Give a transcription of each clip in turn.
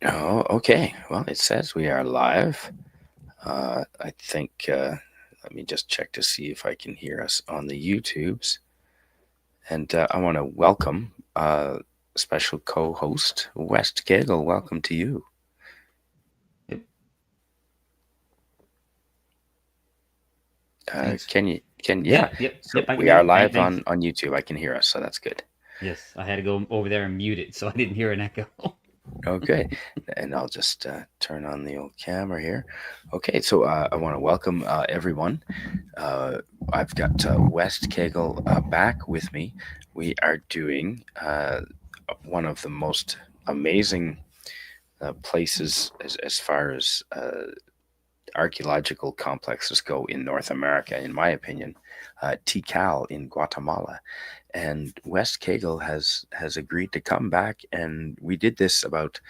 Oh, okay. Well, it says we are live. I think, let me just check to see if I can hear us on the YouTubes. And I want to welcome special co host, West Gagel. Welcome to you. Yep. Thanks. Yeah. Yep. So I can we hear are you. live Thanks. on YouTube. I can hear us, so that's good. Yes, I had to go over there and mute it so I didn't hear an echo. Okay, and I'll just turn on the old camera here. Okay, so I want to welcome everyone. Uh, I've got West Kegel back with me. We are doing one of the most amazing places as far as archaeological complexes go in North America, in my opinion, Tikal in Guatemala. And West Kegel has agreed to come back, and we did this about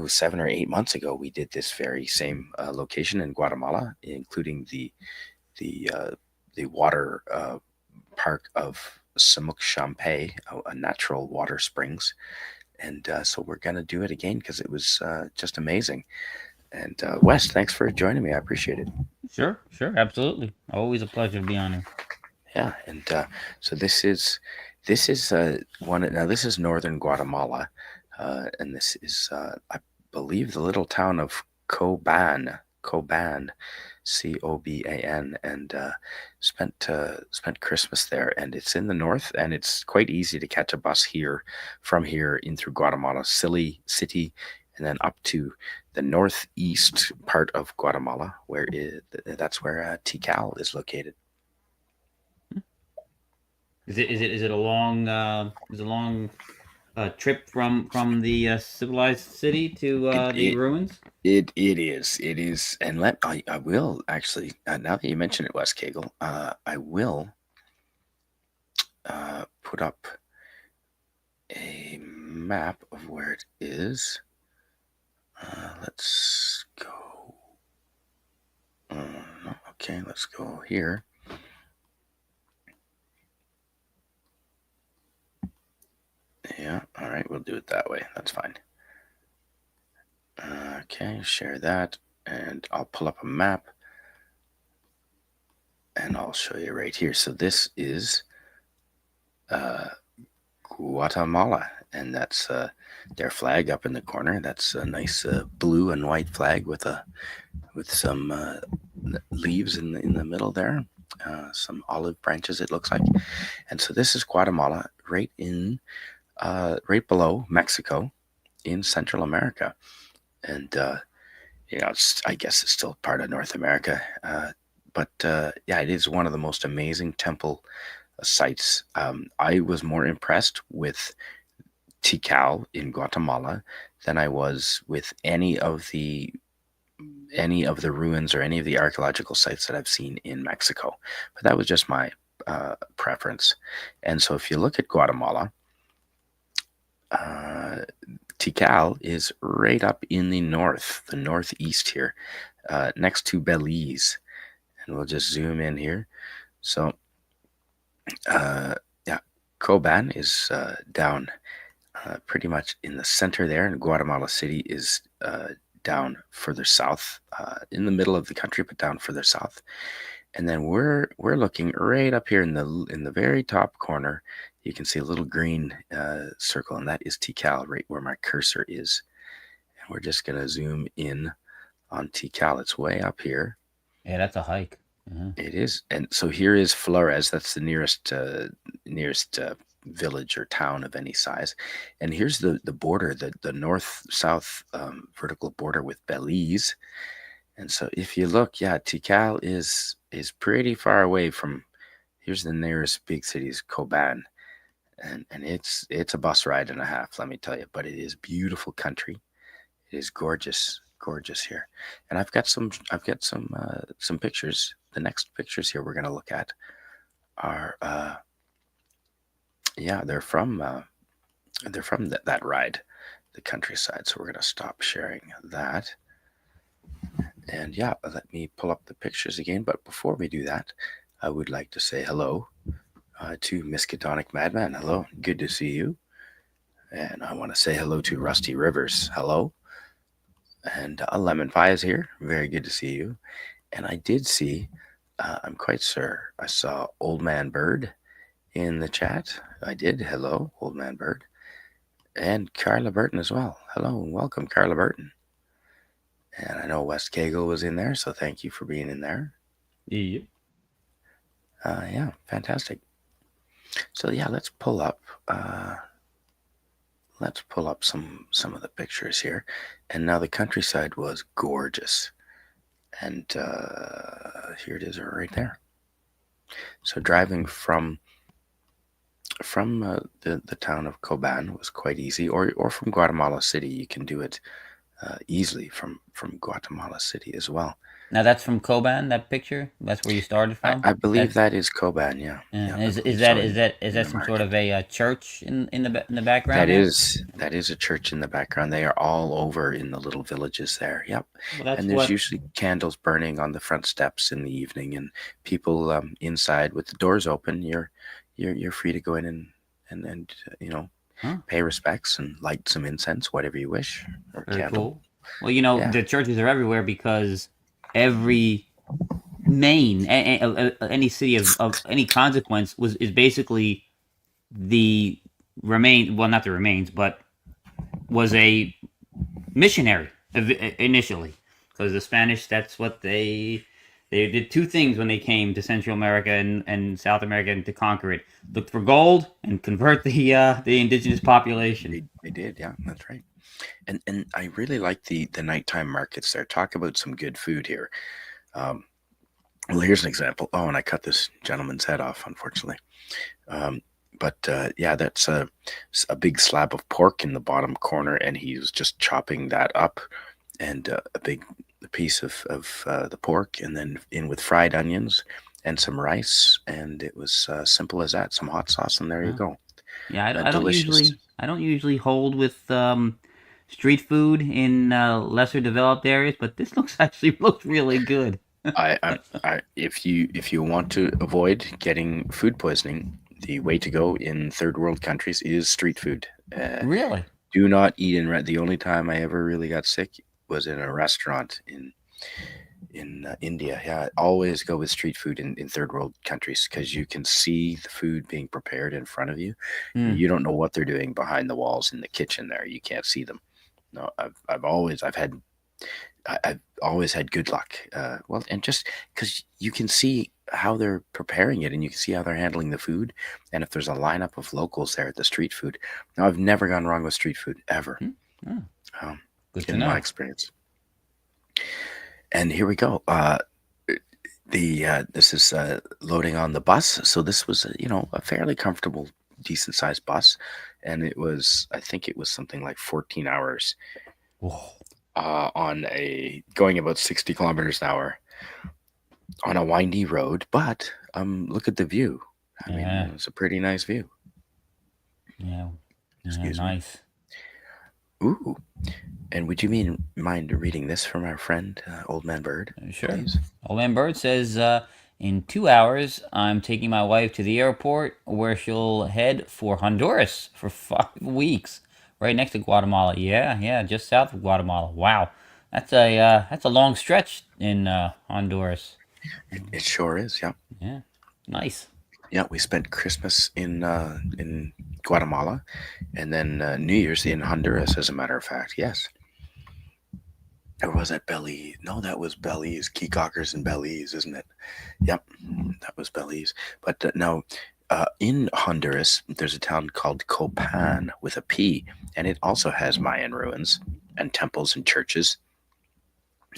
7 or 8 months ago. We did this very same location in Guatemala, including the the water park of Semuc Champey, a natural water springs. And so we're going to do it again because it was just amazing. And Wes, thanks for joining me. I appreciate it. Sure, sure, absolutely. Always a pleasure to be on here. Yeah, and so this is one. Now this is northern Guatemala, and this is I believe the little town of Coban, Coban, and spent Christmas there. And it's in the north, and it's quite easy to catch a bus here from here in through Guatemala City, and then up to the northeast part of Guatemala, that's where Tikal is located. Is it a long trip from the civilized city to It the it ruins? it is, and I will actually now that you mention it, Wes Kegel, I will put up a map of where it is. Let's go. No, okay, let's go here. Yeah, all right, we'll do it that way. That's fine. Okay, share that, and I'll pull up a map, and I'll show you right here. So this is uh, Guatemala, and that's their flag up in the corner. That's a nice blue and white flag with some leaves in the middle there, some olive branches it looks like. And so this is Guatemala, right below Mexico in Central America, and I guess it's still part of North America. But yeah, it is one of the most amazing temple sites. I was more impressed with Tikal in Guatemala than I was with any of the ruins or any of the archaeological sites that I've seen in Mexico. But that was just my preference. And so if you look at Guatemala, uh, Tikal is right up in the northeast here, next to Belize. And we'll just zoom in here. So, yeah, Coban is down pretty much in the center there, and Guatemala City is down further south, in the middle of the country, but down further south. And then we're looking right up here in the very top corner. You can see a little green circle, and that is Tikal, right where my cursor is. And we're just gonna zoom in on Tikal. It's way up here. Yeah, that's a hike. Uh-huh. It is, and so here is Flores. That's the nearest village or town of any size, and here's the border, the north-south vertical border with Belize. And so if you look, yeah, Tikal is pretty far away from. Here's the nearest big city is Coban, and it's a bus ride and a half, let me tell you. But it is beautiful country. It is gorgeous, gorgeous here. And I've got some pictures. The next pictures here we're gonna look at are yeah, they're from that ride, the countryside. So we're gonna stop sharing that. And yeah, let me pull up the pictures again. But before we do that, I would like to say hello to Miskatonic Madman. Hello, good to see you. And I want to say hello to Rusty Rivers. Hello. And Lemon Pie is here. Very good to see you. And I did see, I'm quite sure, I saw Old Man Bird in the chat. I did. Hello, Old Man Bird. And Carla Burton as well. Hello and welcome, Carla Burton. And I know West Cagle was in there, so thank you for being in there. Yep. Yeah, fantastic. So yeah, let's pull up some of the pictures here. And now the countryside was gorgeous, and here it is right there. So driving from the town of Coban was quite easy, or from Guatemala City, you can do it easily from Guatemala City as well. Now that's from Koban. That picture. That's where you started from. I believe That's that is Coban. Yeah, yeah. yeah, I Is believe that so is that is in that the some sort mark. of a church in the background there? That is a church in the background. They are all over in the little villages there. Yep. Well, And that's there's what. usually candles burning on the front steps in the evening, and people inside with the doors open. You're free to go in and Huh? pay respects and light some incense, whatever you wish, or Very candle. cool. Well, Yeah. the churches are everywhere because every any city of any consequence was is basically the remain well not the remains but was a missionary initially because the Spanish that's what they did two things when they came to Central America and South America and to conquer it looked for gold and convert the indigenous population. They did, yeah, that's right. And I really like the nighttime markets there. Talk about some good food here. Um, well, here's an example. Oh, and I cut this gentleman's head off, unfortunately. Um, but yeah, that's a big slab of pork in the bottom corner, and he was just chopping that up, and a big piece of the pork, and then in with fried onions and some rice, and it was simple as that. Some hot sauce, and there you Huh? go. Yeah, Delicious. I don't usually hold with street food in lesser developed areas, but this looks actually looks really good. If you want to avoid getting food poisoning, the way to go in third world countries is street food. Really? Do not eat in. The only time I ever really got sick was in a restaurant in India. Yeah, always go with street food in third world countries because you can see the food being prepared in front of you. Hmm. You don't know what they're doing behind the walls in the kitchen. There, you can't see them. No, I've always had good luck. Well, and just because you can see how they're preparing it and you can see how they're handling the food, and if there's a lineup of locals there at the street food. Now, I've never gone wrong with street food ever, Hmm. Oh, um, good to in my know. experience. And here we go. The This is loading on the bus. So this was a fairly comfortable, decent sized bus, and it was I think it was something like 14 hours Whoa. on a going about 60 kilometers an hour on a windy road. But look at the view. I mean, Yeah. it's a pretty nice view. Yeah. Yeah. Excuse me. Nice. Ooh, and would you mind reading this from our friend Old Man Bird, Sure. please? Old Man Bird says, in 2 hours, I'm taking my wife to the airport where she'll head for Honduras for 5 weeks, right next to Guatemala. Yeah, yeah, just south of Guatemala. Wow, that's a long stretch in Honduras. It sure is. Yeah. Yeah, nice. Yeah, we spent Christmas in Guatemala, and then New Year's in Honduras. As a matter of fact, yes. Or was that Belize? No, that was Belize. Keycockers and Belize, isn't it? Yep, that was Belize. But no, in Honduras, there's a town called Copan with a P, and it also has Mayan ruins and temples and churches.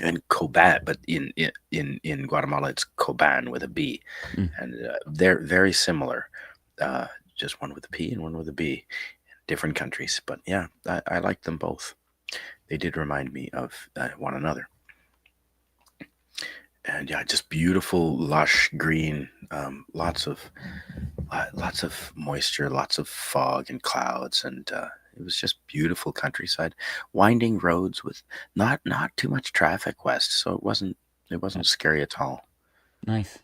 And Coban, but in Guatemala, it's Coban with a B, Mm. and they're very similar. Just one with a P and one with a B. Different countries, but yeah, I like them both. They did remind me of one another. And yeah, just beautiful, lush green, lots of moisture, lots of fog and clouds, and it was just beautiful countryside, winding roads with not too much traffic west, so it Uh, wasn't scary at all. Nice,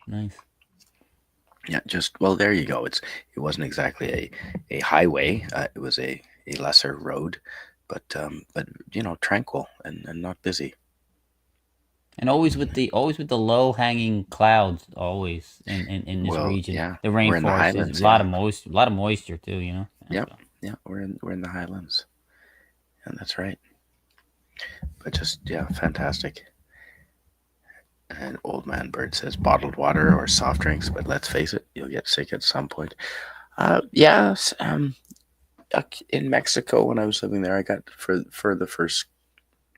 nice. Yeah, just well, there you go. It wasn't exactly a highway. It was a lesser road, but tranquil and not busy. And always with the low hanging clouds, always in this Well, region. yeah, The we're in the rainforest is highlands. Yeah, a lot of moisture too. Yeah, yep, so. yeah, we're in the highlands, and that's right. But just yeah, fantastic. And Old Man Bird says bottled water or soft drinks, but let's face it, you'll get sick at some point. Yes. In Mexico, when I was living there, I got for the first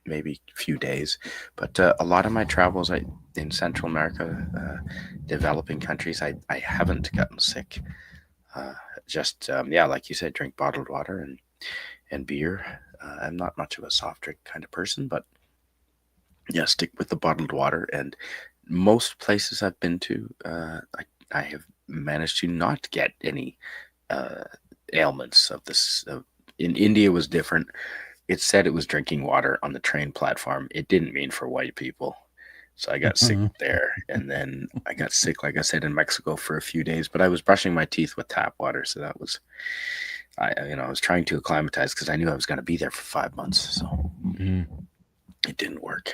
maybe few days, but a lot of my travels, in Central America, developing countries, I haven't gotten sick. Uh, just yeah, like you said, drink bottled water and beer. I'm not much of a soft drink kind of person, but yeah, stick with the bottled water. And most places I've been to, I have managed to not get any uh, ailments of this. In India was different. It said it was drinking water on the train platform. It didn't mean for white people. So I got sick there, and then I got sick, like I said, in Mexico for a few days. But I was brushing my teeth with tap water, so that was I was trying to acclimatize because I knew I was going to be there for 5 months. So Mm. it didn't work.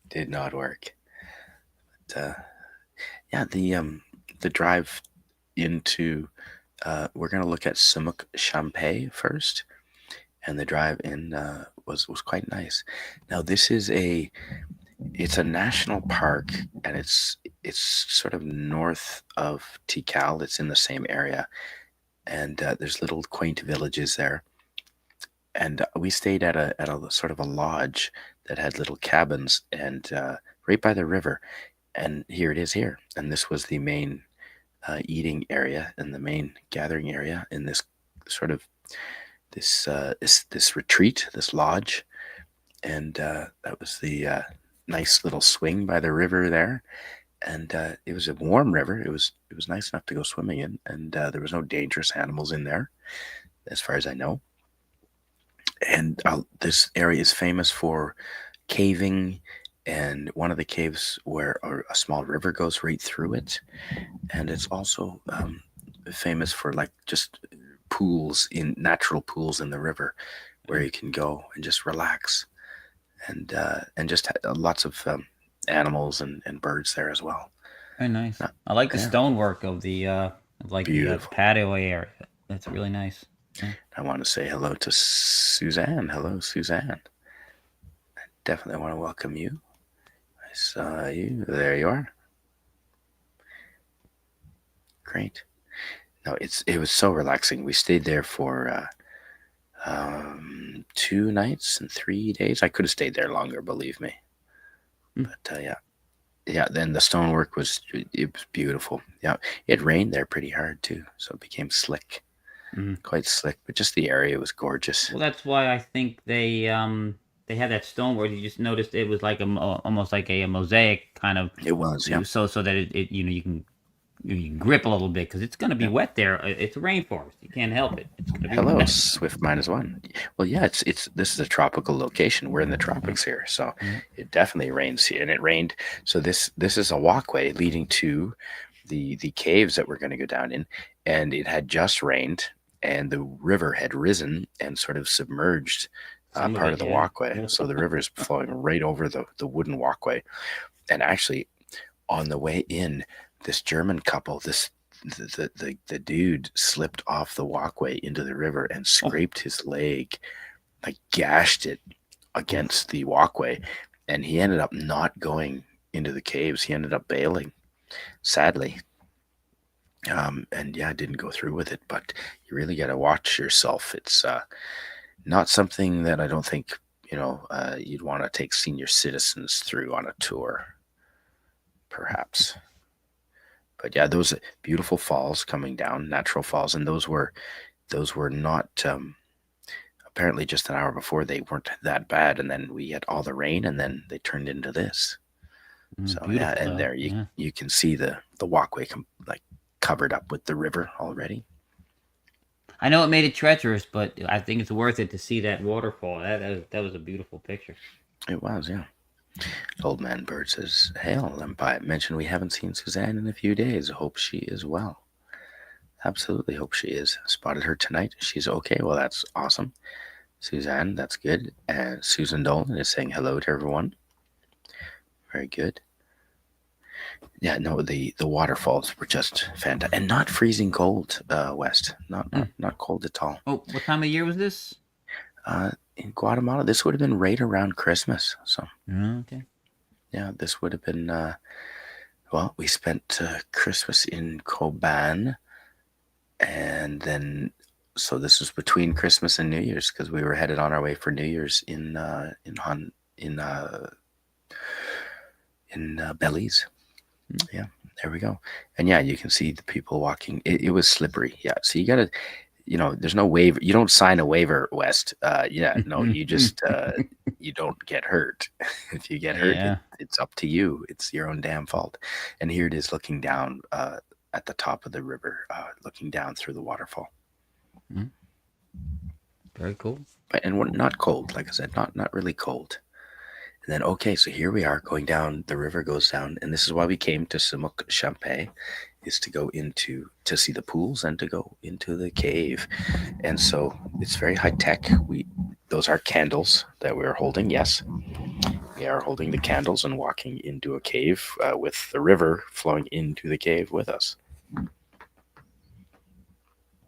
Did not work. But, yeah, the drive into we're going to look at Semuc Champey first, and the drive in was quite nice. Now it's a national park, and it's sort of north of Tikal. It's in the same area, and there's little quaint villages there. And we stayed at a sort of a lodge that had little cabins, and right by the river. And here it is here, and this was the main eating area and the main gathering area in this sort of this retreat, this lodge, and that was the nice little swing by the river there. And it was a warm river. It was nice enough to go swimming in, and there was no dangerous animals in there, as far as I know. And this area is famous for caving, and one of the caves where a small river goes right through it, and it's also famous for like just natural pools in the river where you can go and just relax, and just lots of animals and birds there as well. Very nice. Uh, I like the yeah, stonework of the beautiful. patio area. That's really nice. Yeah. I want to say hello to Suzanne. Hello, Suzanne. Definitely want to welcome you. I saw you. There you are. Great. No, it was so relaxing. We stayed there for 2 nights and 3 days. I could have stayed there longer, believe me. Mm. But yeah, yeah. Then the stonework was beautiful. Yeah, it rained there pretty hard too, so it became slick, Mhm. quite slick. But just the area was gorgeous. Well, that's why I think they had that stonework. You just noticed it was like almost like a mosaic kind of, It was, yeah. so that you can grip a little bit because it's gonna be Yeah. wet there. It's a rainforest. You can't help it. It's gonna be Hello, wet. Swift minus one. Well, yeah, it's this is a tropical location. We're in the Yeah. tropics here, so Yeah. it definitely rains here, and it rained. So this is a walkway leading to the caves that we're going to go down in, and it had just rained, and the river had risen and sort of submerged Some of part it, of the yeah. walkway. So the river is flowing right over the wooden walkway, and actually on the way in, this German couple, the dude slipped off the walkway into the river and Oh, scraped his leg, like gashed it oof. against the walkway, and he ended up not going into the caves. He ended up bailing, sadly. And yeah, I didn't go through with it, but you really got to watch yourself. It's not something that I don't think you'd want to take senior citizens through on a tour, perhaps. But yeah, those beautiful falls coming down, natural falls, and those were not apparently just an hour before they weren't that bad, and then we had all the rain, and then they turned into this. So yeah, Beautiful and though. there you Yeah. you can see the walkway like covered up with the river already. I know it made it treacherous, but I think it's worth it to see that waterfall. That was a beautiful picture. It was, yeah. Old Man Bird says, "Hail, Lempi. Mentioned we haven't seen Suzanne in a few days. Hope she is well." Absolutely hope she is. Spotted her tonight. She's okay. Well, that's awesome. Suzanne, that's good. And Susan Dolan is saying hello to everyone. Very good. Yeah, no, the waterfalls were just fantastic and not freezing cold. West, not Hmm. not not cold at all. Oh, what time of year was this? In Guatemala, this would have been right around Christmas. So Okay. yeah, this would have been. Well, we spent Christmas in Coban, and then so this was between Christmas and New Year's because we were headed on our way for New Year's in Belize. Yeah, there we go. And yeah, you can see the people walking. It was slippery. Yeah, so you gotta, there's no waiver. You don't sign a waiver, West. Yeah, no, you just you don't get hurt. If you get hurt, Yeah. it's up to you. It's your own damn fault. And here it is, looking down at the top of the river, looking down through the waterfall. Hmm. Very cool. And not cold, like I said, not really cold. And then okay, so here we are going down. The river goes down, and this is why we came to Semuc, Champey, is to go to see the pools and to go into the cave. And so it's very high tech. Those are candles that we're holding. Yes, we are holding the candles and walking into a cave with the river flowing into the cave with us.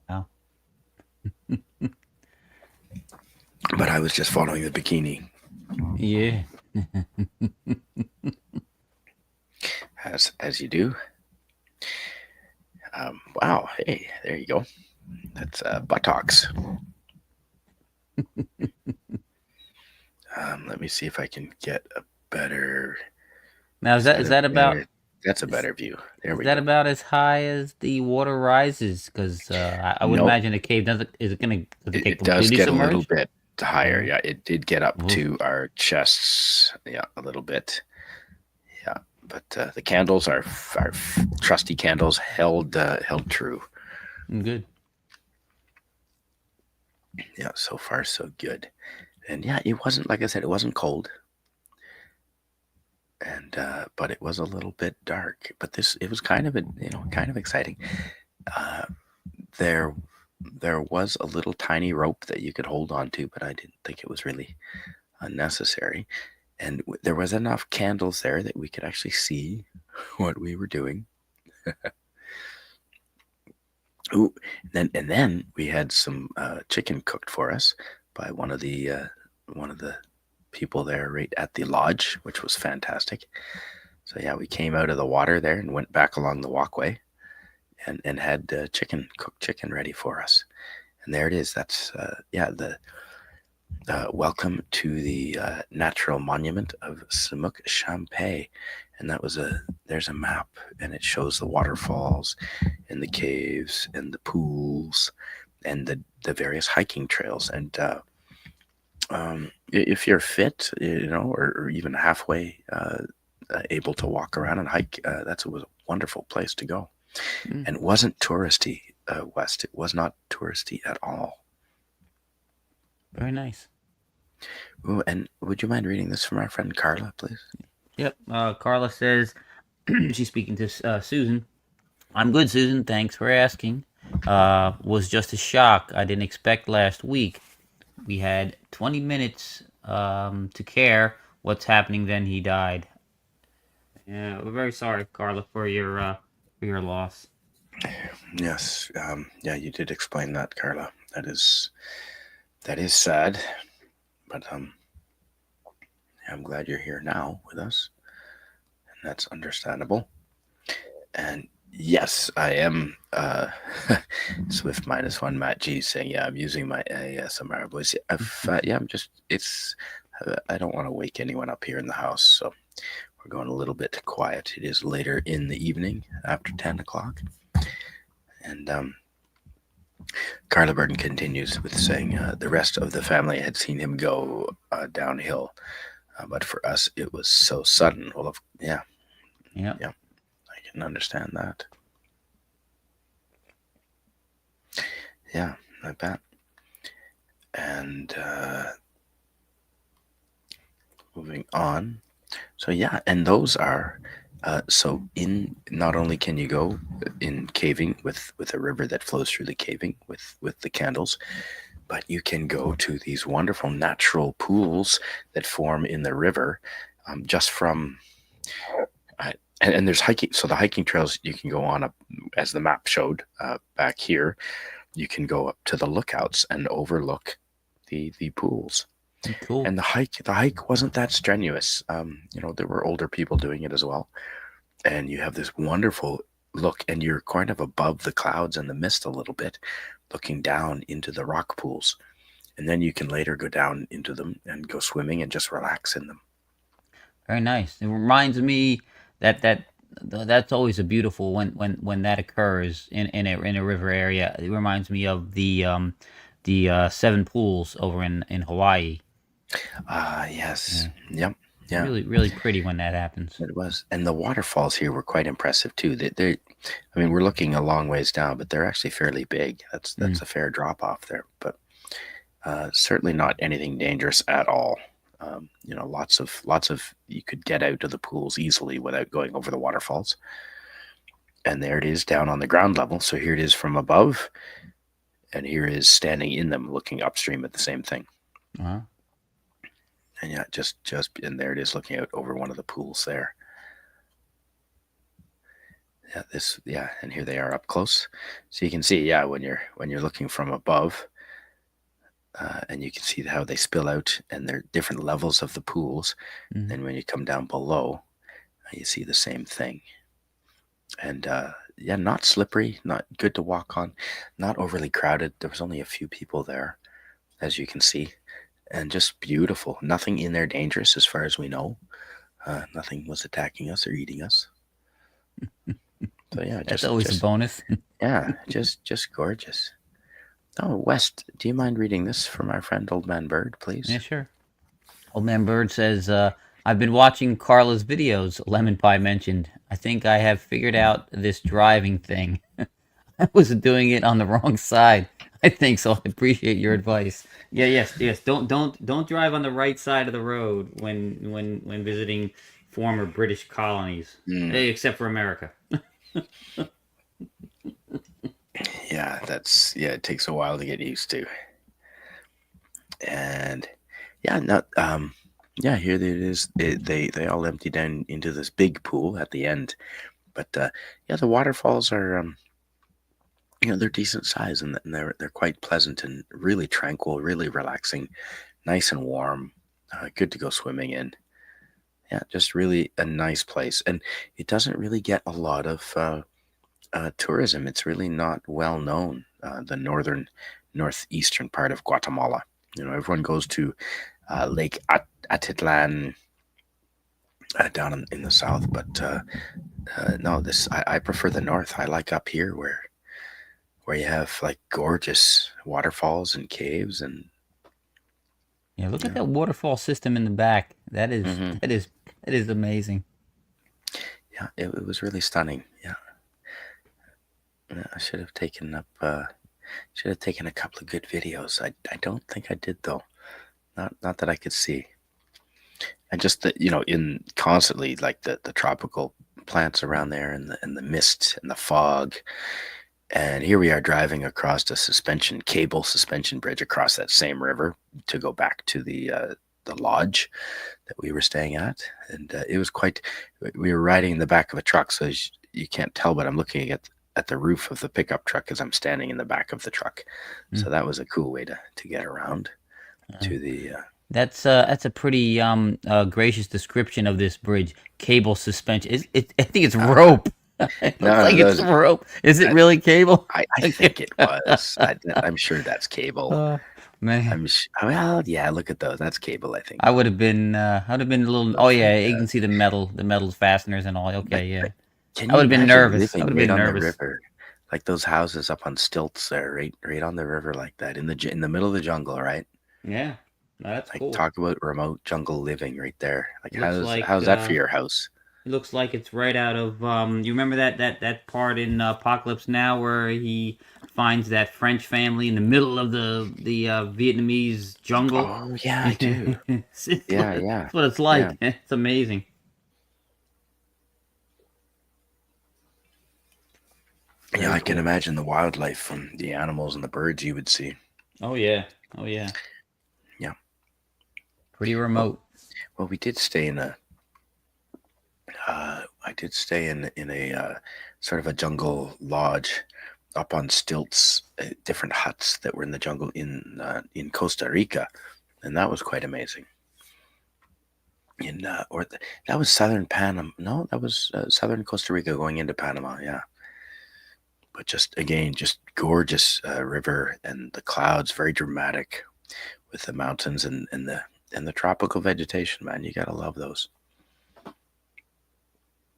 Wow. But I was just following the bikini, Yeah. as you do. Wow, hey, there you go. That's buttocks. Let me see if I can get a better. Now is that about That's a is, better view. There is we that go. about as high as the water rises? Because I would Nope. imagine the cave does it gonna does it get It does completely get a little submerged? bit higher. Yeah. Yeah, it did get up Oof. to our chests. Yeah, a little bit. Yeah, but the candles are trusty candles held true. Good. Yeah, so far so good. And yeah, it wasn't, like I said, it wasn't cold, and but it was a little bit dark. But it was kind of kind of exciting. Uh, there there was a little tiny rope that you could hold on to, but I didn't think it was really unnecessary. And there was enough candles there that we could actually see what we were doing. Ooh, and then we had some chicken cooked for us by one of the people there right at the lodge, which was fantastic. So yeah, we came out of the water there and went back along the walkway and had cooked chicken ready for us. And there it is. That's yeah, the welcome to the natural monument of Semuc Champey. And there's a map, and it shows the waterfalls and the caves and the pools and the various hiking trails. And if you're fit, or even halfway able to walk around and hike, that was a wonderful place to go. Mm, And it wasn't touristy, West. It was not touristy at all. very nice. Ooh, and would you mind reading this from our friend Carla, please? Yep. Carla says she's speaking to Susan. I'm good, Susan. Thanks for asking. Was just a shock. I didn't expect last week. We had 20 minutes to care what's happening. Then he died. Yeah, we're very sorry, Carla, for your loss. Yes. Yeah, you did explain that, Carla. That is sad, but I'm glad you're here now with us, and that's understandable. And yes, I am. Swift -1 Matt G saying, yeah, I'm using my ASMR voice. Yeah, I'm just. It's. I don't want to wake anyone up here in the house, so we're going a little bit quiet. It is later in the evening, after 10 o'clock, and Carla Burton continues with saying the rest of the family had seen him go downhill, but for us it was so sudden. Well, yeah, Yeah. yeah, I can understand that. Yeah, I bet. And moving on. So yeah, and those are So in not only can you go in caving with a river that flows through the caving with the candles, but you can go to these wonderful natural pools that form in the river, just from and there's hiking. So the hiking trails you can go on up, as the map showed back here. You can go up to the lookouts and overlook the pools. Cool. And the hike wasn't that strenuous. There were older people doing it as well, and you have this wonderful look, and you're kind of above the clouds and the mist a little bit, looking down into the rock pools, and then you can later go down into them and go swimming and just relax in them. Very nice. It reminds me that's always a beautiful when that occurs in a river area. It reminds me of the seven pools over in Hawaii. Ah, yes, Yeah, yep, yeah, really really pretty when that happens. it was. And the waterfalls here were quite impressive too. I mean, we're looking a long ways down, but they're actually fairly big. That's Mm. a fair drop off there, but certainly not anything dangerous at all. Lots of you could get out of the pools easily without going over the waterfalls. And there it is down on the ground level. So here it is from above, and here is standing in them, looking upstream at the same thing. Uh-huh. And yeah, just and there it is looking out over one of the pools there. Yeah, and here they are up close. So you can see, yeah, when you're looking from above, and you can see how they spill out, and they're different levels of the pools. Mm. Then when you come down below, you see the same thing. And yeah, not slippery, not good to walk on, not overly crowded. There was only a few people there, as you can see, and just beautiful. Nothing in there dangerous as far as we know. Nothing was attacking us or eating us. So yeah, That's just always a just bonus. yeah, just gorgeous. Oh, West, do you mind reading this from our friend Old Man Bird, Yeah, please? sure. Old Man Bird says, I've been watching Carla's videos, Lemon Pie mentioned. I think I have figured out this driving thing. I was doing it on the wrong side. I think so. I appreciate your advice. Yeah, yes, yes. Don't drive on the right side of the road when visiting former British colonies, Mm, except for America. yeah, yeah. It takes a while to get used to, and yeah, not yeah. Here it is. They all empty down into this big pool at the end, but yeah, the waterfalls are they're decent size, and they're quite pleasant and really tranquil, really relaxing, nice and warm, good to go swimming in. Yeah, just really a nice place, and it doesn't really get a lot of tourism. It's really not well known. The northeastern part of Guatemala. Everyone goes to Lake Atitlan down in the south, but no, this I prefer the north. I like up here where you have like gorgeous waterfalls and caves and Yeah, look at yeah. that waterfall system in the back. That is Hmm. that is that is amazing. Yeah, it was really stunning. Yeah. Yeah, I should have taken a couple of good videos. I don't think I did though. Not that I could see. And just that in constantly like the tropical plants around there, and the mist and the fog. And here we are driving across a cable suspension bridge across that same river to go back to the lodge that we were staying at. And it was quite. We were riding in the back of a truck, so you can't tell, but I'm looking at the roof of the pickup truck as I'm standing in the back of the truck. Mm. So that was a cool way to get around Uh, to the. that's a pretty gracious description of this bridge. Cable suspension. I think it's Uh, rope. It looks no, like it's those. rope. Is it I, really cable? I think it was. I'm sure that's cable. Oh man, Well, yeah. Look at those. That's cable. I I think would have been. I would have been a little. Oh those yeah, things. you can see the metal fasteners and all. But Okay, yeah. can I would you have been imagine nervous. I would living have right been on the nervous. river, like those houses up on stilts there, right on the river like that, in the middle of the jungle, right? Yeah, no, that's Like cool. talk about remote jungle living right there. Like It looks like how's that for your house? it looks like it's right out of. You remember that part in Apocalypse Now where he finds that French family in the middle of the Vietnamese jungle. Oh yeah, I do. It's Yeah, what yeah, it's yeah. like. It's amazing. Yeah, Very I can cool. imagine the wildlife from the animals and the birds you would see. Oh yeah. Oh yeah. Yeah. Pretty Well, remote. well, we did stay in a. I did stay in a sort of a jungle lodge up on stilts, different huts that were in the jungle in Costa Rica, and that was quite amazing. That was southern Panama. No, that was southern Costa Rica going into Panama. Yeah, but just again, just gorgeous river and the clouds, very dramatic with the mountains and the tropical vegetation. Man, you gotta love those.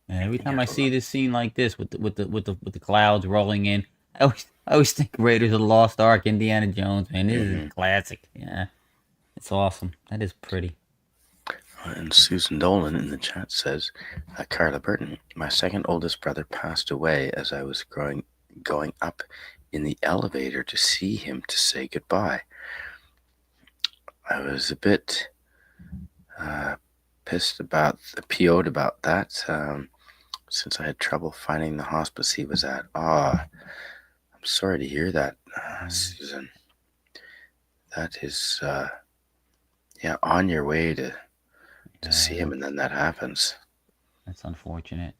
And every You time I gotta see love. this scene like this with the clouds rolling in, I always think Raiders of the Lost Ark, Indiana Jones. Man, this is a Hmm. classic. Yeah, it's awesome. That is pretty. And Susan Dolan in the chat says, Carla Burton, my second oldest brother passed away as I was going up in the elevator to see him to say goodbye. I was a bit uh, PO'd about that, since I had trouble finding the hospice he was at. I'm sorry to hear that, Susan. That is, yeah, on your way to see Yeah, him, and then that happens. that's unfortunate.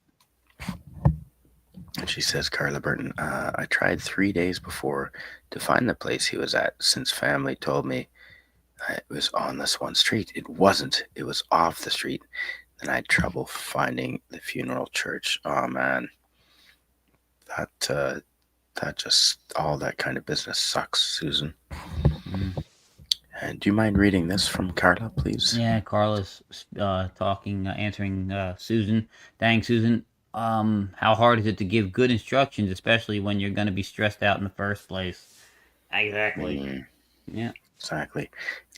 And she says, Carla Burton, I tried 3 days before to find the place he was at, since family told me it was on this one street. It wasn't. It was off the street. And I had trouble finding the funeral church. Oh man, that just all that kind of business sucks, Susan. Mm. And do you mind reading this from Carla, please? Yeah, Carlos talking, answering Susan. Dang, Susan. How hard is it to give good instructions, especially when you're going to be stressed out in the first place? Exactly. Mm, Yeah. exactly.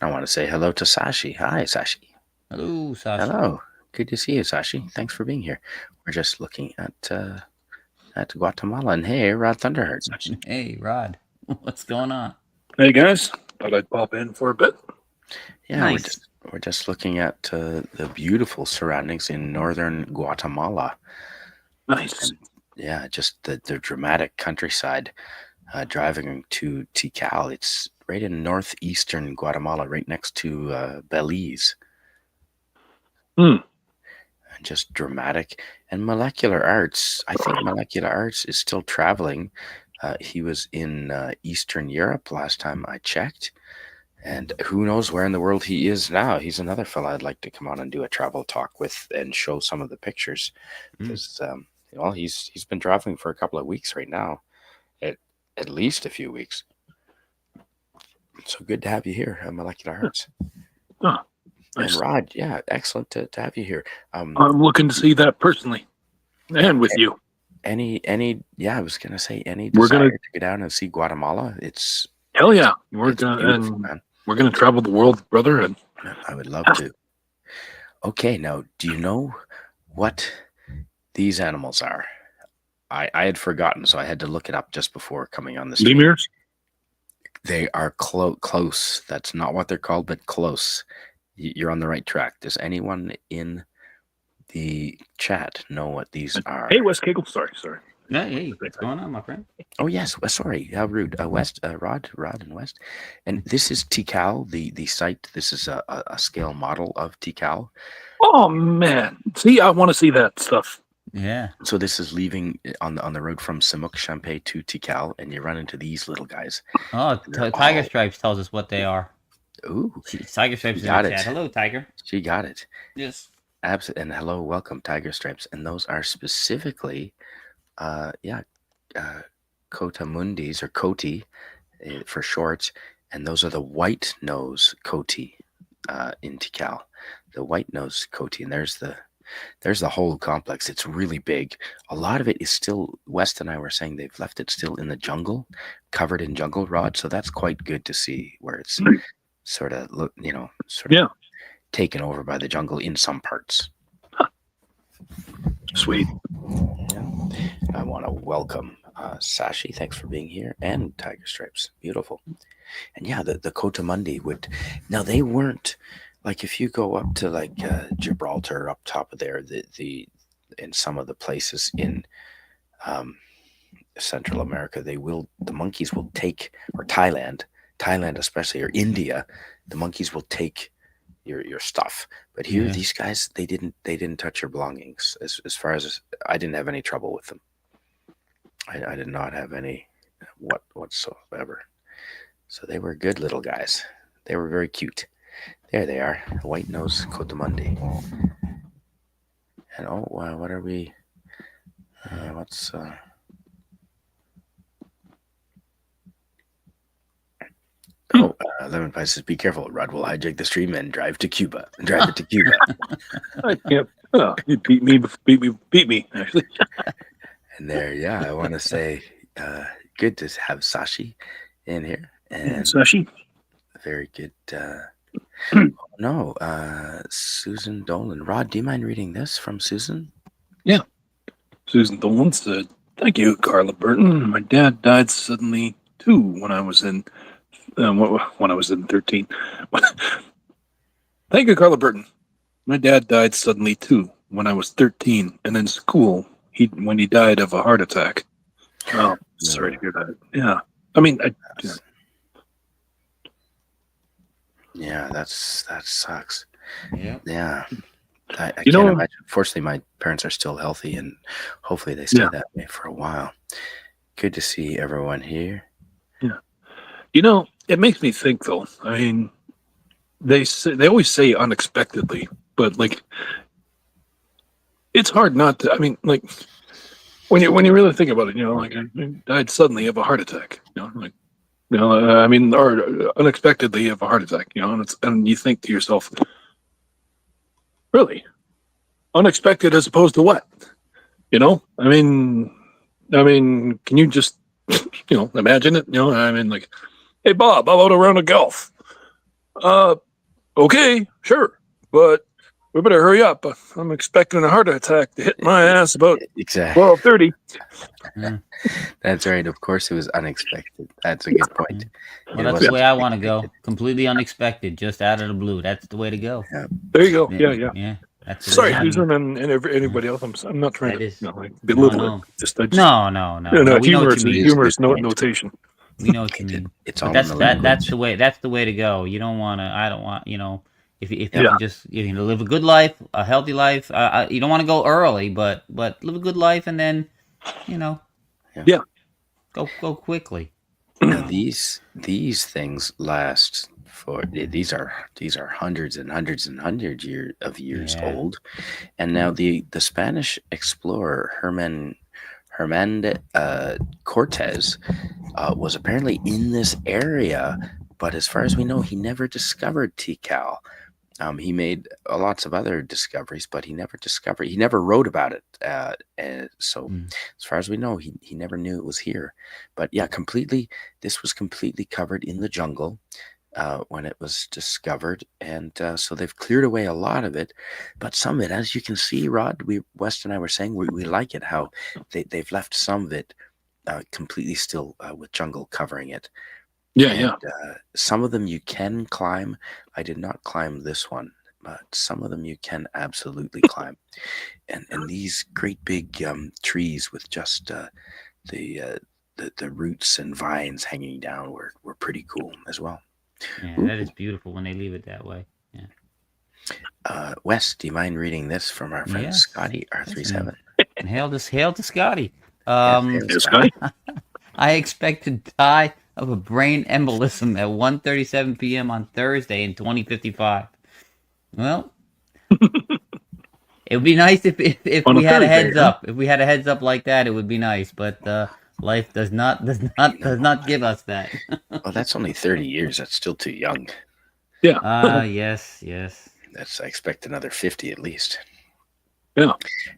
I want to say hello to Sashi. Hi, Sashi. Hello, Sashi. Hello. Good to see you, Sashi. Thanks for being here. We're just looking at Guatemala, and hey, Rod Thunderheart. Hey, Rod. What's going on? Hey guys, thought I'd pop in for a bit. Yeah, we're Nice. just we're just looking at the beautiful surroundings in northern Guatemala. Nice. And yeah, just the dramatic countryside. Driving to Tikal, it's right in northeastern Guatemala, right next to Belize. Hmm. And just dramatic. And molecular arts. I think molecular arts is still traveling. He was in Eastern Europe last time I checked. And who knows where in the world he is now? He's another fella I'd like to come on and do a travel talk with and show some of the pictures, Mm. because well, he's been traveling for a couple of weeks right now, at least a few weeks. So good to have you here, Molecular Arts. Oh, And nice. Rod, yeah, excellent to have you here. I'm looking to see that personally, and with you. Yeah, I was gonna say any We're desire gonna, to go down and see Guatemala. It's hell yeah, we're it's gonna, beautiful, and man. we're gonna travel the world, brother. And I would love to. Okay, now do you know what these animals are? I had forgotten, so I had to look it up just before coming on the stream. lemurs. They are close. That's not what they're called, but close. You're on the right track. Does anyone in the chat know what these are? Hey, Wes Kegel. Sorry. Hey, what's going on, my friend? Oh yes, sorry, how rude. West, Rod, and West, and this is Tikal, the site. This is a scale model of Tikal. Oh man, see, I want to see that stuff. Yeah. So this is leaving on the road from Semuc, Champey to Tikal, and you run into these little guys. Oh, And they're Tiger all Stripes tells us what they are. ooh, Tiger Stripes she is in the got it. chat. Hello, Tiger. She got it. Yes. And hello, welcome, Tiger Stripes. And those are specifically, yeah, Cotamundis or Coati for short, and those are the white nose Coati in Tikal, the white nose Coati, and there's the whole complex. It's really big. A lot of it is still. West and I were saying they've left it still in the jungle, covered in jungle rod. So that's quite good to see, where it's sort of Yeah, taken over by the jungle in some parts. sweet. Yeah. I want to welcome Sashi. Thanks for being here, and Tiger Stripes. Beautiful. And yeah, the Cotamundi would. Now they weren't like, if you go up to like Gibraltar, up top of there, the in some of the places in Central America, the monkeys will take, or Thailand especially, or India, the monkeys will take your stuff. But here, Yeah. these guys, they didn't touch your belongings. As far as I didn't have any trouble with them. I did not have any whatsoever. So they were good little guys. They were very cute. There they are, white nose Cotamundi. And what are we? What's 11 Pie says, be careful. Rod will hijack the stream and drive to Cuba. Drive it to Cuba. I can't. Oh, you beat me. Actually, And there, yeah, I want to say, good to have Sashi in here, and Sashi. very good. Susan Dolan. Rod, do you mind reading this from Susan? Yeah. Susan Dolan said, "Thank you, Carla Burton. My dad died suddenly too when I was in 13. Thank you, Carla Burton. My dad died suddenly too when I was 13, and in school when he died of a heart attack. Oh, sorry to hear that. Yeah, I mean, yeah, that sucks. Yeah. Yeah. I can't imagine. Fortunately, my parents are still healthy, and hopefully they stay that way for a while. Good to see everyone here. Yeah. It makes me think, though. I mean, they always say unexpectedly, but like, it's hard not to. I mean, like, when you really think about it, like, I died suddenly of a heart attack. Or unexpectedly of a heart attack. And you think to yourself, really, unexpected as opposed to what? I mean, can you just imagine it? I mean, like, hey Bob, how about a round of golf? Okay, sure, but we better hurry up. I'm expecting a heart attack to hit my ass about Exactly 12:30. That's right. Of course, it was unexpected. That's a good point. Well, that's the way I want to go. Completely unexpected, just out of the blue. That's the way to go. Yeah. There you go. Yeah. Yeah. That's the Sorry, way Susan, and anybody else. I'm not trying That to belittle no. it. Just, we No. know Humorous notation. We know what you mean. It's all But in the language. that's the way to go. You don't want to. I don't want. If you can just live a good life, a healthy life. You don't want to go early, but live a good life, and then go quickly. Now these things last for these are hundreds and hundreds and hundreds of years old, and now the Spanish explorer Herman Cortez was apparently in this area, but as far as we know, he never discovered Tikal. He made lots of other discoveries, but he never wrote about it. So as far as we know, he never knew it was here. But yeah, this was completely covered in the jungle when it was discovered. And so they've cleared away a lot of it, but some of it, as you can see, Rod, West and I were saying, we like it, how they've left some of it completely still with jungle covering it. Yeah. Some of them you can climb. I did not climb this one, but some of them you can absolutely climb. And these great big trees with just the roots and vines hanging down were pretty cool as well. Yeah, that is beautiful when they leave it that way. Yeah. Wes, do you mind reading this from our friend Scotty R37? Hail to Scotty. Scotty. I expect to die of a brain embolism at 1:37 p.m. on Thursday in 2055. Well, it would be nice if we had a heads up. If we had a heads up like that, it would be nice. But life does not give us that. Well, that's only 30 years. That's still too young. Yeah. Yes. I expect another 50 at least. Yeah.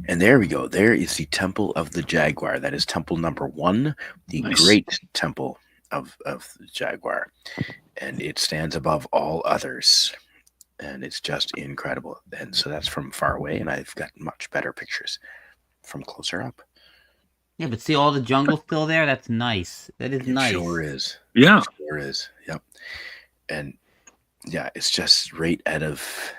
And there we go. There is the Temple of the Jaguar. That is temple number 1, the great temple of the Jaguar. And it stands above all others. And it's just incredible. And so that's from far away, and I've got much better pictures from closer up. Yeah, but see all the jungle still there? That's nice. That is nice. Sure is. Yeah. Sure is. Yep. And yeah, it's just right out of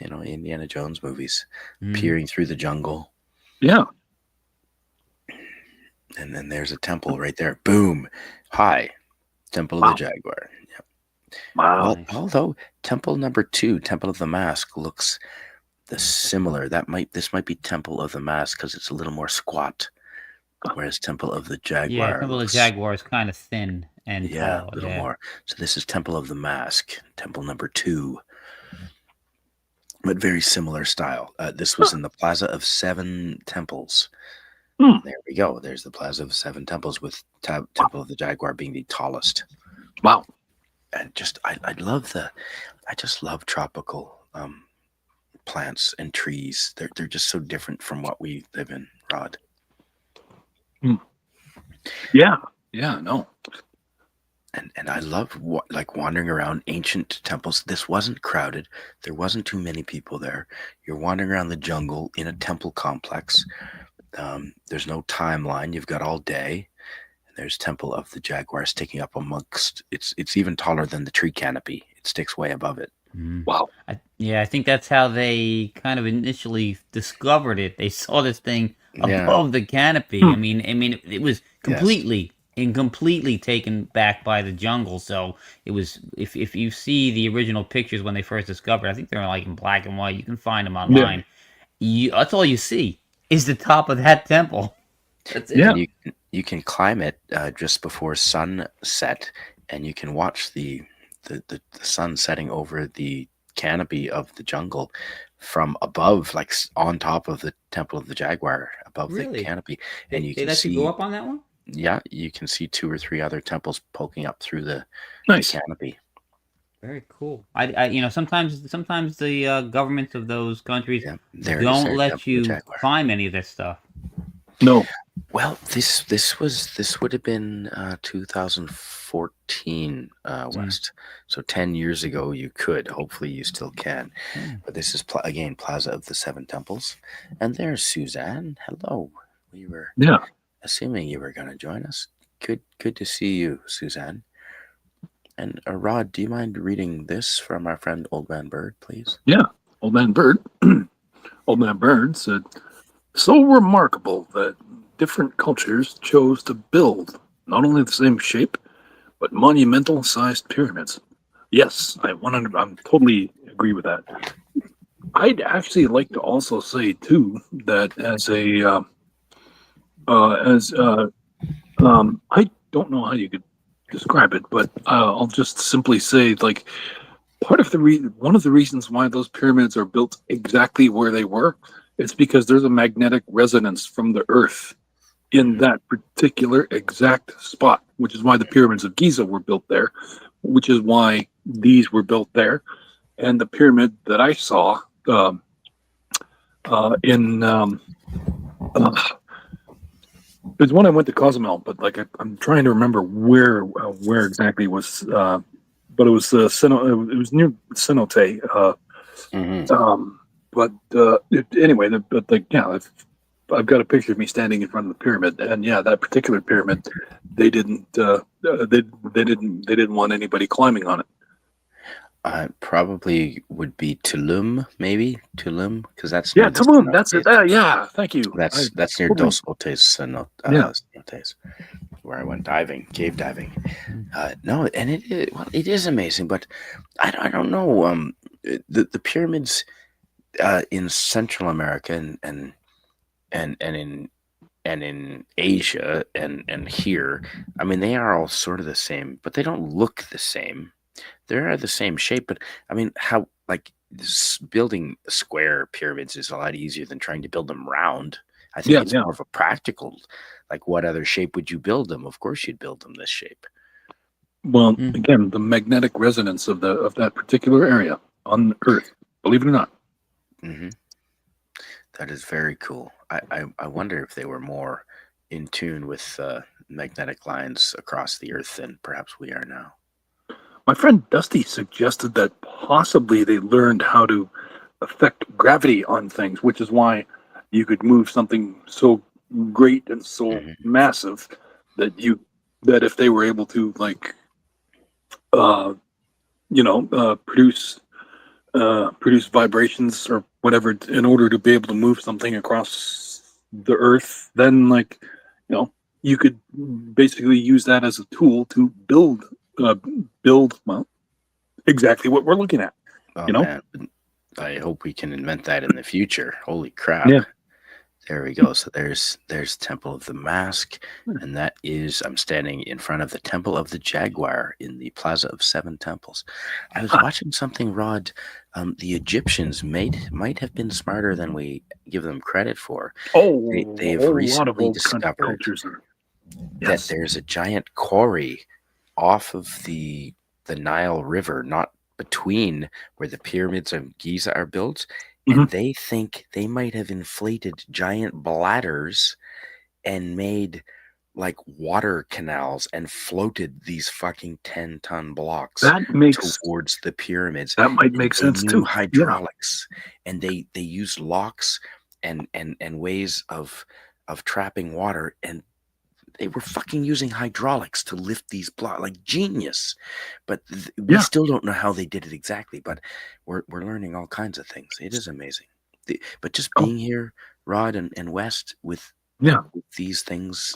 Indiana Jones movies, peering through the jungle. Yeah. And then there's a temple right there. Boom. Hi. Temple of the Wow. Jaguar. Wow. Well, Nice. although temple number 2, Temple of the Mask, looks the similar. This might be Temple of the Mask because it's a little more squat, whereas Temple of the Yeah, Jaguar Temple of the looks, Jaguar is kind of thin and yeah, tall. a little Yeah. more. So this is Temple of the Mask, Temple number 2, but very similar style. This was in the Plaza of Seven Temples. Hmm. There we go. There's the Plaza of Seven Temples with Temple of the Jaguar being the tallest. Wow. And just I just love tropical plants and trees. They're just so different from what we live in, Rod. Yeah. Yeah. No. And I love like wandering around ancient temples. This wasn't crowded. There wasn't too many people there. You're wandering around the jungle in a temple complex. There's no timeline. You've got all day. And there's Temple of the Jaguar sticking up amongst. It's even taller than the tree canopy. It sticks way above it. Wow. I think that's how they kind of initially discovered it. They saw this thing Yeah. above the canopy. Hmm. It was Yes. completely taken back by the jungle. So it was, if you see the original pictures when they first discovered, I think they're like in black and white. You can find them Yeah. online. That's all you see is the top of that temple. That's it. Yeah. And you can climb it just before sunset, and you can watch the sun setting over the canopy of the jungle from above, like on top of the Temple of the Jaguar, above the Really? canopy, and you They can let you go see, up on that one? yeah, you can see 2 or 3 other temples poking up through the Nice. canopy. Very cool. Sometimes the governments of those countries Yeah, there it is. don't There, let Temple of the you Jaguar. climb any of this stuff. No. Well, this would have been 2014 West. So 10 years ago you could. Hopefully you still can. Yeah. But this is again Plaza of the Seven Temples, and there's Suzanne. Hello. We were Yeah. assuming you were going to join us. Good to see you, Suzanne. And Rod, do you mind reading this from our friend Old Man Bird, please? Yeah. Old Man Bird. Old Man Bird said, "So remarkable that different cultures chose to build not only the same shape, but monumental-sized pyramids." Yes, I'm totally agree with that. I'd actually like to also say too that I don't know how you could describe it, but I'll just simply say like one of the reasons why those pyramids are built exactly where they were, it's because there's a magnetic resonance from the earth in that particular exact spot, which is why the pyramids of Giza were built there, which is why these were built there. And the pyramid that I saw in there's one I went to Cozumel, but like I'm trying to remember where exactly it was, but it was it was near Cenote. Anyway, but like yeah, I've got a picture of me standing in front of the pyramid, and yeah, that particular pyramid, they didn't want anybody climbing on it. Probably would be Tulum, maybe Tulum, because that's Yeah, near the Tulum. That's it. cenotes. Yeah, thank you. That's near totally- Dos Otes Yeah. cenotes, where I went diving, cave diving. Mm. No, and it is amazing, but I don't know. The pyramids in Central America and in Asia and here, I mean, they are all sort of the same, but they don't look the same. They are the same shape, but I mean, how like building square pyramids is a lot easier than trying to build them round. I think it's Yeah. more of a practical, like what other shape would you build them? Of course, you'd build them this shape. Well, Mm. again, the magnetic resonance of that particular area on Earth. Believe it or not. Hmm. That is very cool. I wonder if they were more in tune with magnetic lines across the Earth than perhaps we are now. My friend Dusty suggested that possibly they learned how to affect gravity on things, which is why you could move something so great and so massive that if they were able to like produce vibrations or whatever in order to be able to move something across the earth, then like you could basically use that as a tool to build well, exactly what we're looking at. Oh You know? man, I hope we can invent that in the future. Holy crap. Yeah. There we go. So there's Temple of the Mask, and that is I'm standing in front of the Temple of the Jaguar in the Plaza of Seven Temples. I was watching something, Rod. The Egyptians might have been smarter than we give them credit for. Oh, They've a whole lot of recently old discovered cultures. that Yes. there's a giant quarry off of the Nile River, not between where the pyramids of Giza are built, and they think they might have inflated giant bladders and made like water canals and floated these fucking 10-ton blocks That makes towards the pyramids. that might make They sense knew too. Yeah. hydraulics, and they used locks and ways of trapping water, and they were fucking using hydraulics to lift these blocks, like genius. But we Yeah. still don't know how they did it exactly. But we're learning all kinds of things. It is amazing. But just Oh. being here, Rod and West, with Yeah. with these things,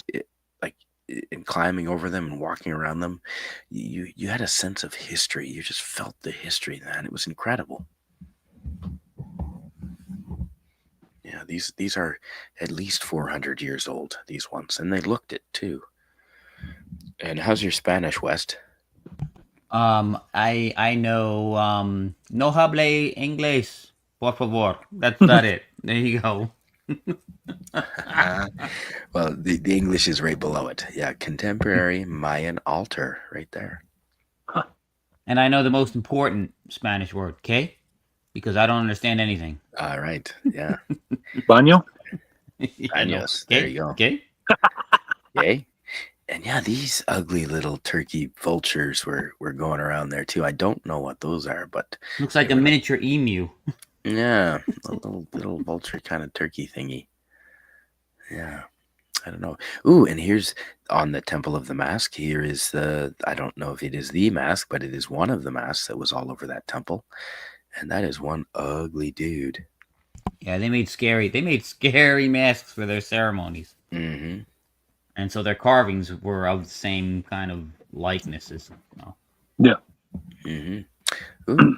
and climbing over them and walking around them, you had a sense of history. You just felt the history, man. It was incredible. Yeah, these are at least 400 years old, these ones, and they looked it too. And how's your Spanish, West? I know no hable inglés, por favor. That's about it. There you go. Well, the English is right below it. Yeah, contemporary Mayan altar right there. And I know the most important Spanish word, ¿qué? Because I don't understand anything. All right. Yeah. Baño? I know. Años. There you go. ¿Qué? Yay. And yeah, these ugly little turkey vultures were going around there too. I don't know what those are, but Looks like a miniature emu. yeah, a little vulture kind of turkey thingy. Yeah. I don't know. Ooh, and here's on the Temple of the Mask. Here is I don't know if it is the mask, but it is one of the masks that was all over that temple. And that is one ugly dude. Yeah, they made scary masks for their ceremonies. Mm-hmm. And so their carvings were of the same kind of likenesses. Yeah. Mm-hmm. Ooh,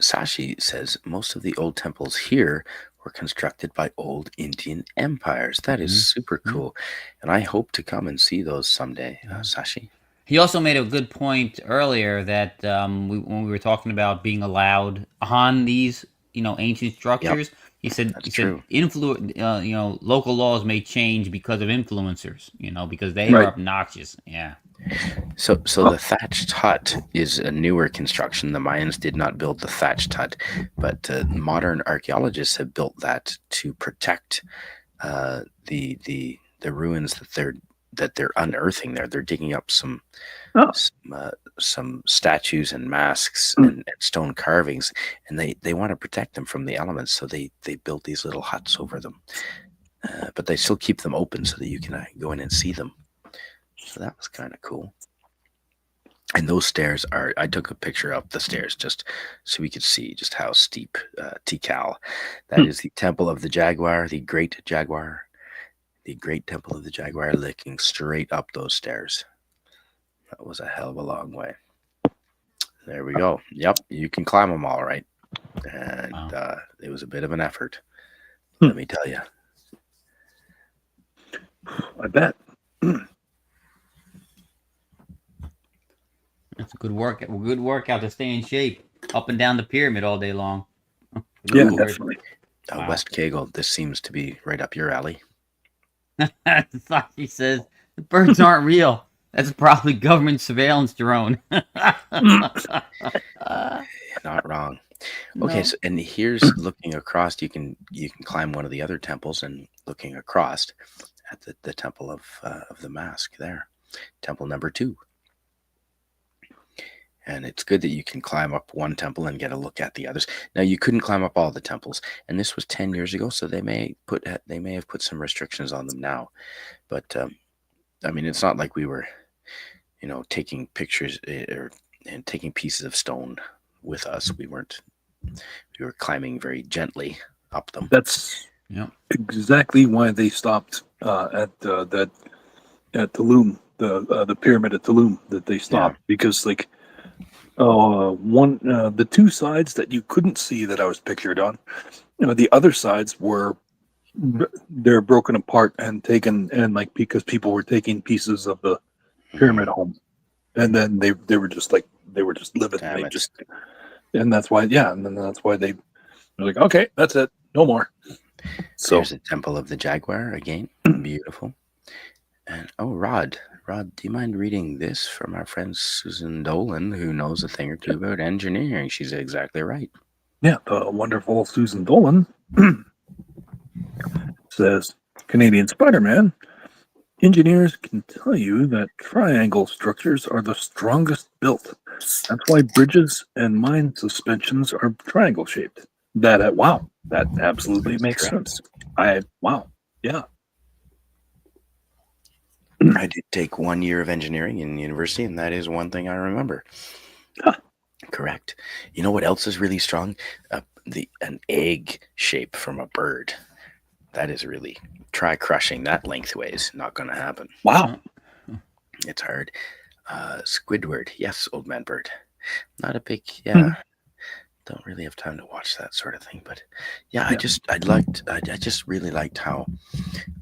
Sashi says most of the old temples here were constructed by old Indian empires. That is super cool. And I hope to come and see those someday, Sashi. He also made a good point earlier that when we were talking about being allowed on these, ancient structures, he said local laws may change because of influencers, because they are obnoxious. Yeah. So the thatched hut is a newer construction. The Mayans did not build the thatched hut, but modern archaeologists have built that to protect the ruins that they're unearthing there. They're digging up some statues and masks and stone carvings, and they want to protect them from the elements. So they built these little huts over them, but they still keep them open so that you can go in and see them. So that was kind of cool. And those stairs I took a picture up the stairs just so we could see just how steep Tikal. That is the Temple of the Jaguar, the Great Jaguar. The Great Temple of the Jaguar, looking straight up those stairs. That was a hell of a long way. There we go. Yep, you can climb them all right. And it was a bit of an effort, let me tell you. I bet. That's a good workout. Good workout to stay in shape. Up and down the pyramid all day long. Yeah, definitely. West Kegel, this seems to be right up your alley. He says the birds aren't real. That's probably government surveillance drone. Not wrong. Okay, No. so and here's looking across. You can climb one of the other temples and looking across at the Temple of the Mask there, Temple number 2. And it's good that you can climb up one temple and get a look at the others. Now you couldn't climb up all the temples, and this was 10 years ago, so they may have put some restrictions on them now. But I mean, it's not like we were, taking pictures and taking pieces of stone with us. We were climbing very gently up them. That's exactly why they stopped at that at Tulum, the pyramid at Tulum that they stopped because like the two sides that you couldn't see that I was pictured on, the other sides were they're broken apart and taken and like because people were taking pieces of the pyramid home, and then they were just like they were just living. Damn They it. just and that's why and then that's why they were like, okay, that's it, no more. So There's a Temple of the Jaguar again. Beautiful. And Rod, do you mind reading this from our friend Susan Dolan, who knows a thing or two about engineering? She's exactly right. yeah, the wonderful Susan Dolan says Canadian Spider-Man. Engineers can tell you that triangle structures are the strongest built. That's why bridges and mine suspensions are triangle shaped. Wow, that absolutely That's makes correct. sense. Yeah. I did take 1 year of engineering in university, and that is one thing I remember. Huh. Correct. You know what else is really strong? An egg shape from a bird. That is really try crushing that lengthways. Not going to happen. Wow. It's hard. Squidward, yes, old man bird. Not a big, yeah. Don't really have time to watch that sort of thing, but yeah, I just really liked how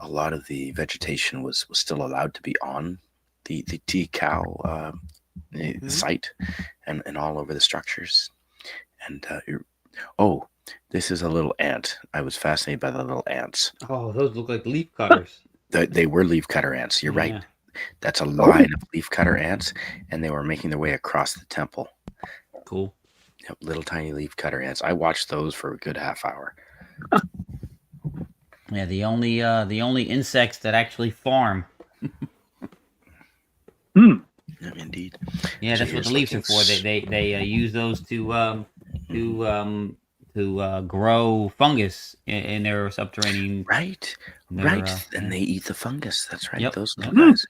a lot of the vegetation was still allowed to be on the Tikal site and all over the structures. And this is a little ant. I was fascinated by the little ants. Oh, those look like leaf cutters. They were leaf cutter ants. You're Yeah. right. That's a line of leaf cutter ants, and they were making their way across the temple. Cool. Yep, little tiny leaf cutter ants. I watched those for a good half hour. Yeah, the only insects that actually farm. Indeed. Yeah, So that's what here's the leaves are looking for. They use those to grow fungus in their subterranean. Right. And they eat the fungus. That's right. Yep, Those yep. little guys.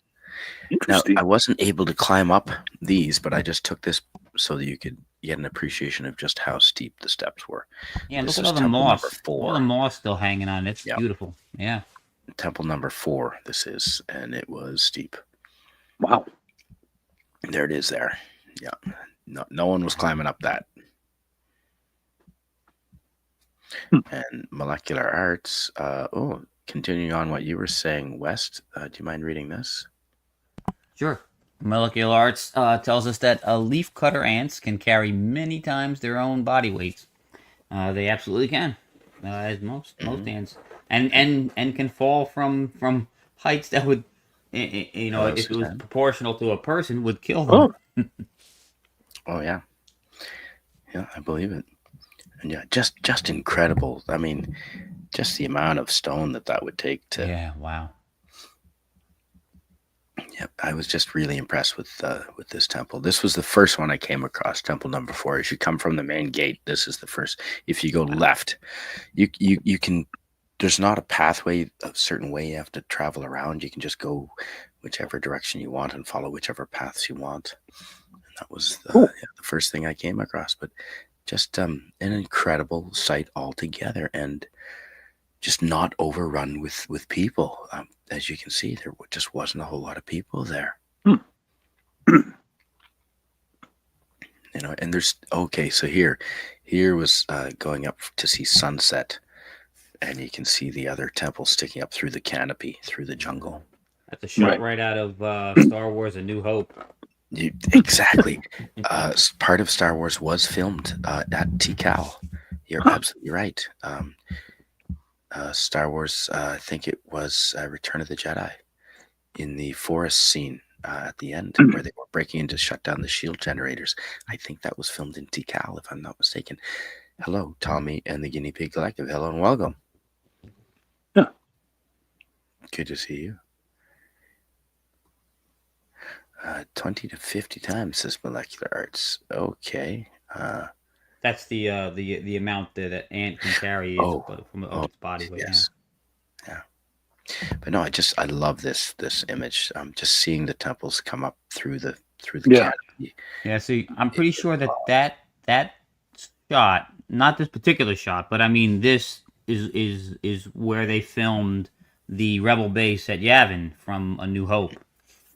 Now, Interesting. I wasn't able to climb up these, but I just took this so that you could get an appreciation of just how steep the steps were. Yeah, This look at is all the temple number moss. 4. All the moss still hanging on. It's Yep. beautiful. Yeah. Temple number 4, this is, and it was steep. Wow. There it is there. Yeah. No one was climbing up that. And molecular arts. Continuing on what you were saying, West, do you mind reading this? Sure. Molecular arts tells us that leaf cutter ants can carry many times their own body weights. They absolutely can, as most ants, and can fall from heights that would, if it was proportional to a person, would kill them. Oh yeah. Yeah, I believe it. And yeah, just incredible. I mean, just the amount of stone that would take to. Yeah. Wow. Yep, I was just really impressed with this temple. This was the first one I came across, temple number 4. As you come from the main gate, this is the first. If you go left, you can. There's not a pathway, a certain way you have to travel around. You can just go whichever direction you want and follow whichever paths you want. And that was the first thing I came across. But just an incredible sight altogether, and just not overrun with people. As you can see, there just wasn't a whole lot of people there. And there's so here was going up to see sunset, and you can see the other temple sticking up through the canopy, through the jungle. That's a shot right out of Star Wars: A New Hope. Exactly. Part of Star Wars was filmed at Tikal. You're absolutely right. Star Wars, I think it was Return of the Jedi, in the forest scene at the end where they were breaking in to shut down the shield generators. I think that was filmed in Tikal, if I'm not mistaken. Hello, Tommy and the Guinea Pig Collective. Hello and welcome. Yeah. Good to see you. 20 to 50 times, says molecular arts. Okay. That's the amount that an ant can carry from its body weight. Yes. Yeah. But no, I love this image. Just seeing the temples come up through the canopy. Yeah. See, I'm pretty sure that shot, not this particular shot, but I mean this is where they filmed the rebel base at Yavin from A New Hope.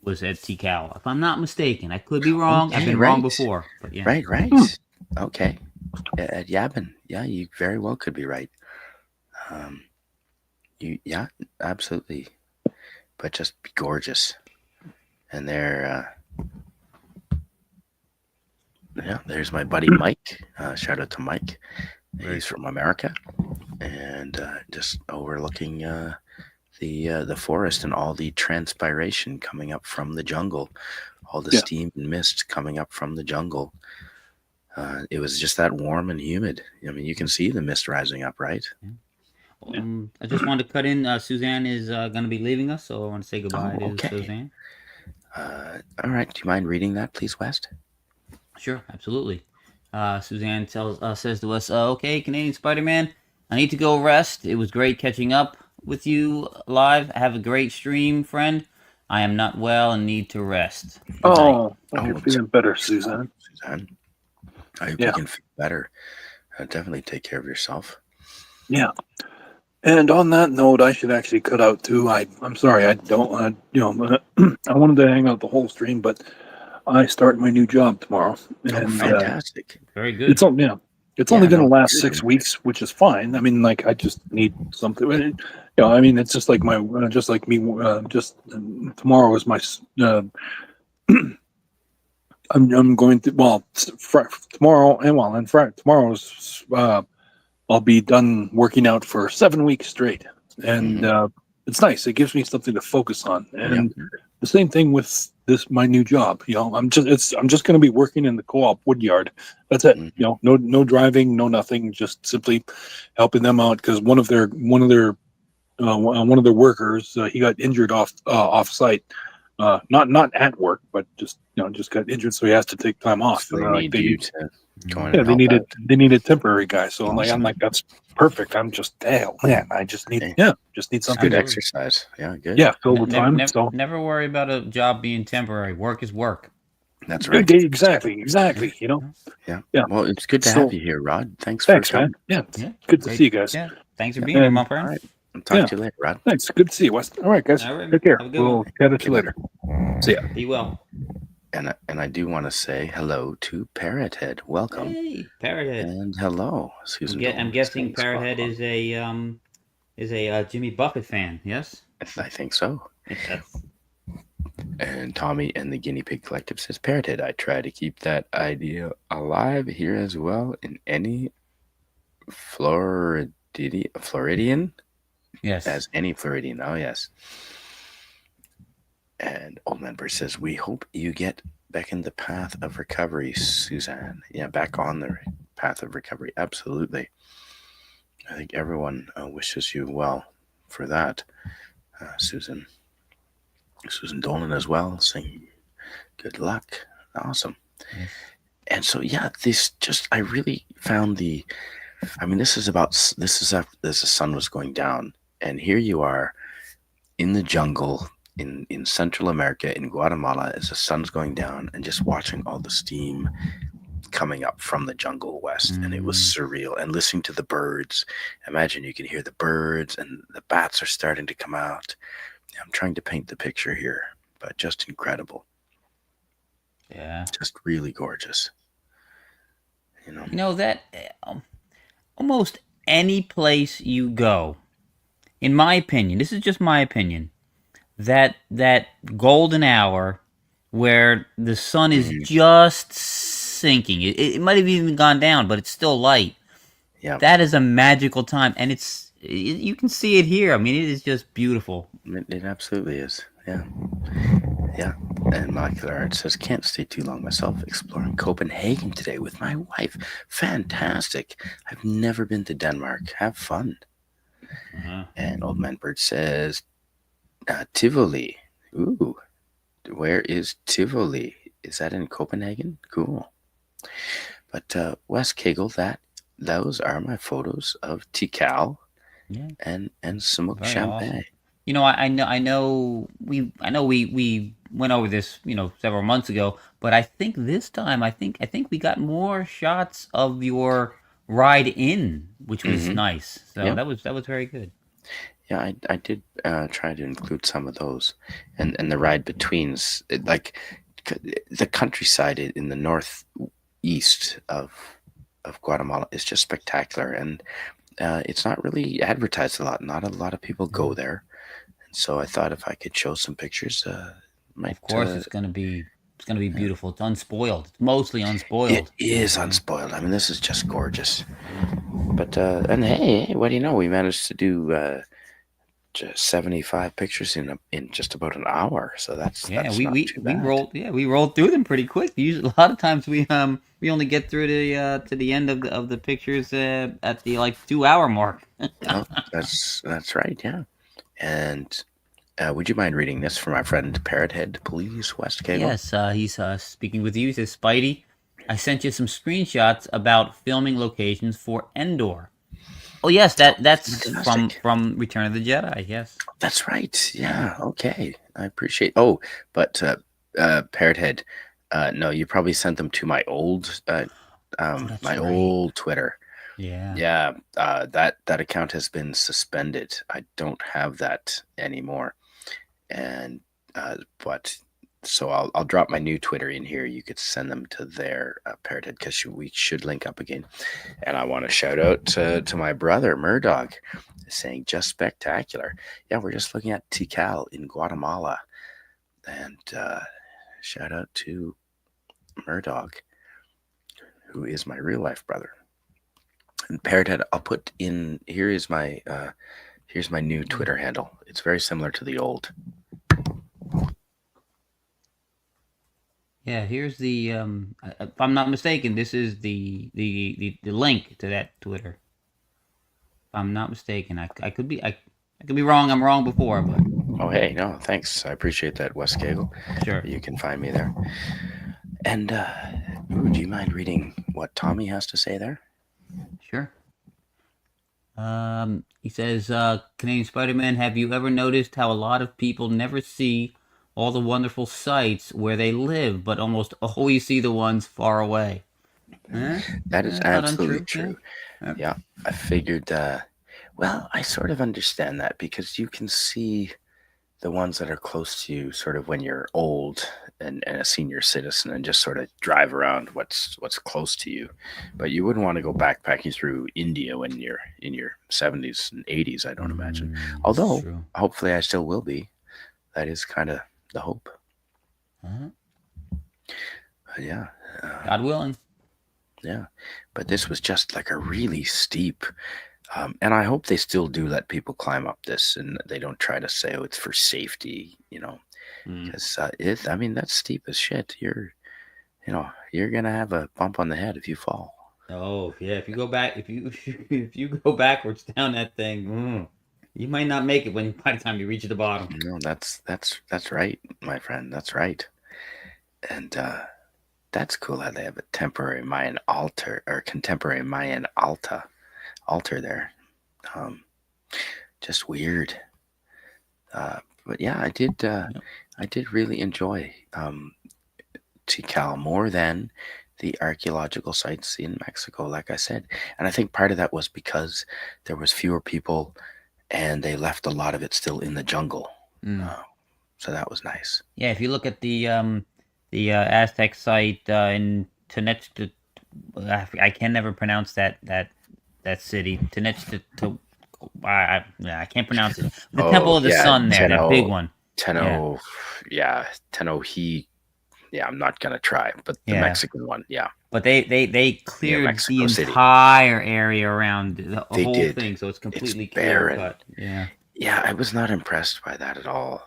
was at Tikal, if I'm not mistaken. I could be wrong. I've Okay, been wrong right. before, but yeah. Right. Okay. At Yabin. Yeah, you very well could be right. Um, yeah, absolutely. But just gorgeous. And there, there's my buddy Mike. Shout out to Mike. He's from America, and just overlooking the forest and all the transpiration coming up from the jungle, all the steam and mist coming up from the jungle. It was just that warm and humid. I mean, you can see the mist rising up, right? I just wanted to cut in. Suzanne is going to be leaving us, so I want to say goodbye Oh, to okay. Suzanne. All right. Do you mind reading that, please, West? Sure, absolutely. Suzanne says to us, "Okay, Canadian Spider-Man, I need to go rest. It was great catching up with you live. Have a great stream, friend. I am not well and need to rest. Good night." Oh, hope you're feeling better, Suzanne. Suzanne, I hope you can feel better. Definitely take care of yourself. Yeah. And on that note, I should actually cut out too. I'm sorry, I don't. I wanted to hang out the whole stream, but I start my new job tomorrow. And, fantastic! Very good. It's only going to last 6 weeks, which is fine. I mean, like I just need something. I mean, it's just like just like me. Tomorrow is my. I'm going to tomorrow and Friday. Tomorrow's I'll be done working out for 7 weeks straight, and it's nice. It gives me something to focus on, and the same thing with my new job. I'm just going to be working in the co-op woodyard. That's it. No driving, no nothing. Just simply helping them out because one of their workers he got injured off site. Not at work, but just got injured, so he has to take time off. So they need you to go in. Yeah, they need a temporary guy. So I'm like, that's perfect. I'm just, man, I just need something. Good exercise. Yeah, good. Yeah, fill the time. Never worry about a job being temporary. Work is work. That's right. Exactly. Yeah. Well, it's good to have you here, Rod. Thanks, man. Yeah, good to see you guys. Yeah, thanks for being here, my friend. All right. I'll talk to you later, Rod. Thanks. Good to see you, West. All right, guys. All right. Take care. Have a good We'll one. chat at you later. See ya. Be well. And I do want to say hello to Parrot Head. Welcome. Hey, Parrot Head. And hello, Susan. I'm guessing Parrot Head is a Jimmy Buffett fan. Yes. I think so. Yes. And Tommy and the Guinea Pig Collective says, Parrot Head, I try to keep that idea alive here as well in any Floridian. Yes. As any Floridian. Oh, yes. And Old Member says, we hope you get back in the path of recovery, Suzanne. Yeah, back on the path of recovery. Absolutely. I think everyone wishes you well for that, Susan. Susan Dolan as well, saying good luck. Awesome. Yes. And so, I really found this is after the sun was going down. And here you are in the jungle in Central America, in Guatemala, as the sun's going down and just watching all the steam coming up from the jungle west. And it was surreal. And listening to the birds. Imagine you can hear the birds and the bats are starting to come out. I'm trying to paint the picture here, but just incredible. Yeah. Just really gorgeous. That almost any place you go, in my opinion, this is just my opinion, that golden hour where the sun is just sinking, it might have even gone down, but it's still light. Yeah. That is a magical time, and you can see it here. I mean, it is just beautiful. It absolutely is. Yeah. Yeah. And Molecular Art says, can't stay too long myself, exploring Copenhagen today with my wife. Fantastic. I've never been to Denmark. Have fun. And Old Man Bird says, Tivoli. Ooh. Where is Tivoli? Is that in Copenhagen? Cool. But Wes Kegel, those are my photos of Tikal and Semuc Champey. Awesome. I know we went over this, several months ago, but I think this time I think we got more shots of your ride in, which was nice. So that was very good. Yeah, I did try to include some of those, and the ride betweens, the countryside in the northeast of Guatemala is just spectacular, and it's not really advertised a lot. Not a lot of people go Mhm. there, and so I thought if I could show some pictures, Of might course, it's gonna be beautiful. It's unspoiled. It's mostly it unspoiled. is Yeah. unspoiled. I mean, this is just gorgeous. But and hey, what do you know? We managed to do just 75 pictures in just about an hour, so Yeah, that's not too bad. we rolled through them pretty quick. Usually, a lot of times we only get through to the end of the pictures at the like 2 hour mark. No, that's right. Yeah, and would you mind reading this from my friend Parrothead, please, West Cagle? Yes, he's speaking with you. He says, Spidey, I sent you some screenshots about filming locations for Endor. Oh yes, that's Fantastic. from Return of the Jedi. Yes. That's right. Yeah. Yeah. Okay. I appreciate. Oh, but Parrothead, no, you probably sent them to Oh, that's my right. old Twitter. Yeah. Yeah, that account has been suspended. I don't have that anymore. And but so I'll drop my new Twitter in here. You could send them to their Parrothead because we should link up again. And I want to shout out to my brother Murdoch, saying just spectacular. Yeah, we're just looking at Tikal in Guatemala, and shout out to Murdoch, who is my real life brother. And Parrothead, I'll put in here is my here's my new Twitter handle. It's very similar to the old. Yeah, here's the if I'm not mistaken, this is the link to that Twitter. If I'm not mistaken, I could be I could be wrong. I'm wrong before, but Oh, hey, no, thanks. I appreciate that, Wes Cagle. sure, You can find me there. And do you mind reading what Tommy has to say there? sure. He says, Canadian Spider-Man, have you ever noticed how a lot of people never see all the wonderful sights where they live, but almost always see the ones far away? Huh? That is Not absolutely untrue. Yeah. true. Yep. Yeah, I figured. Well, I sort of understand that because you can see the ones that are close to you sort of when you're old and a senior citizen and just sort of drive around what's close to you, but you wouldn't want to go backpacking through India when you're in your 70s and 80s, I don't imagine, It's although true. hopefully I still will be. That is kind of the hope. Uh-huh. But yeah, God willing. yeah, but this was just like a really steep, and I hope they still do let people climb up this and they don't try to say, oh, it's for safety, Mm. because I mean, that's steep as shit. You're gonna have a bump on the head if you fall. Oh yeah, if you go back, if you if you go backwards down that thing, you might not make it when by the time you reach the bottom. No, that's right, my friend. That's right, and that's cool how they have a temporary Mayan altar or contemporary Mayan altar there. Um, just weird. But yeah, Yep. I did really enjoy Tikal more than the archaeological sites in Mexico, like I said. And I think part of that was because there was fewer people and they left a lot of it still in the jungle. Mm. Uh, so that was nice. Yeah, if you look at the Aztec site in Tenochtitlan, I can never pronounce that city. Tenochtitlan. I can't pronounce it. The Temple Oh of the yeah, Sun there, that big one. Yeah, Tenno, yeah, Tenno he. Yeah, I'm not gonna try, but the yeah. Mexican one, yeah, But they near cleared the Mexico City, entire area around the they whole did. thing, so it's It's completely clear barren. cut. Yeah. Yeah, I was not impressed by that at all.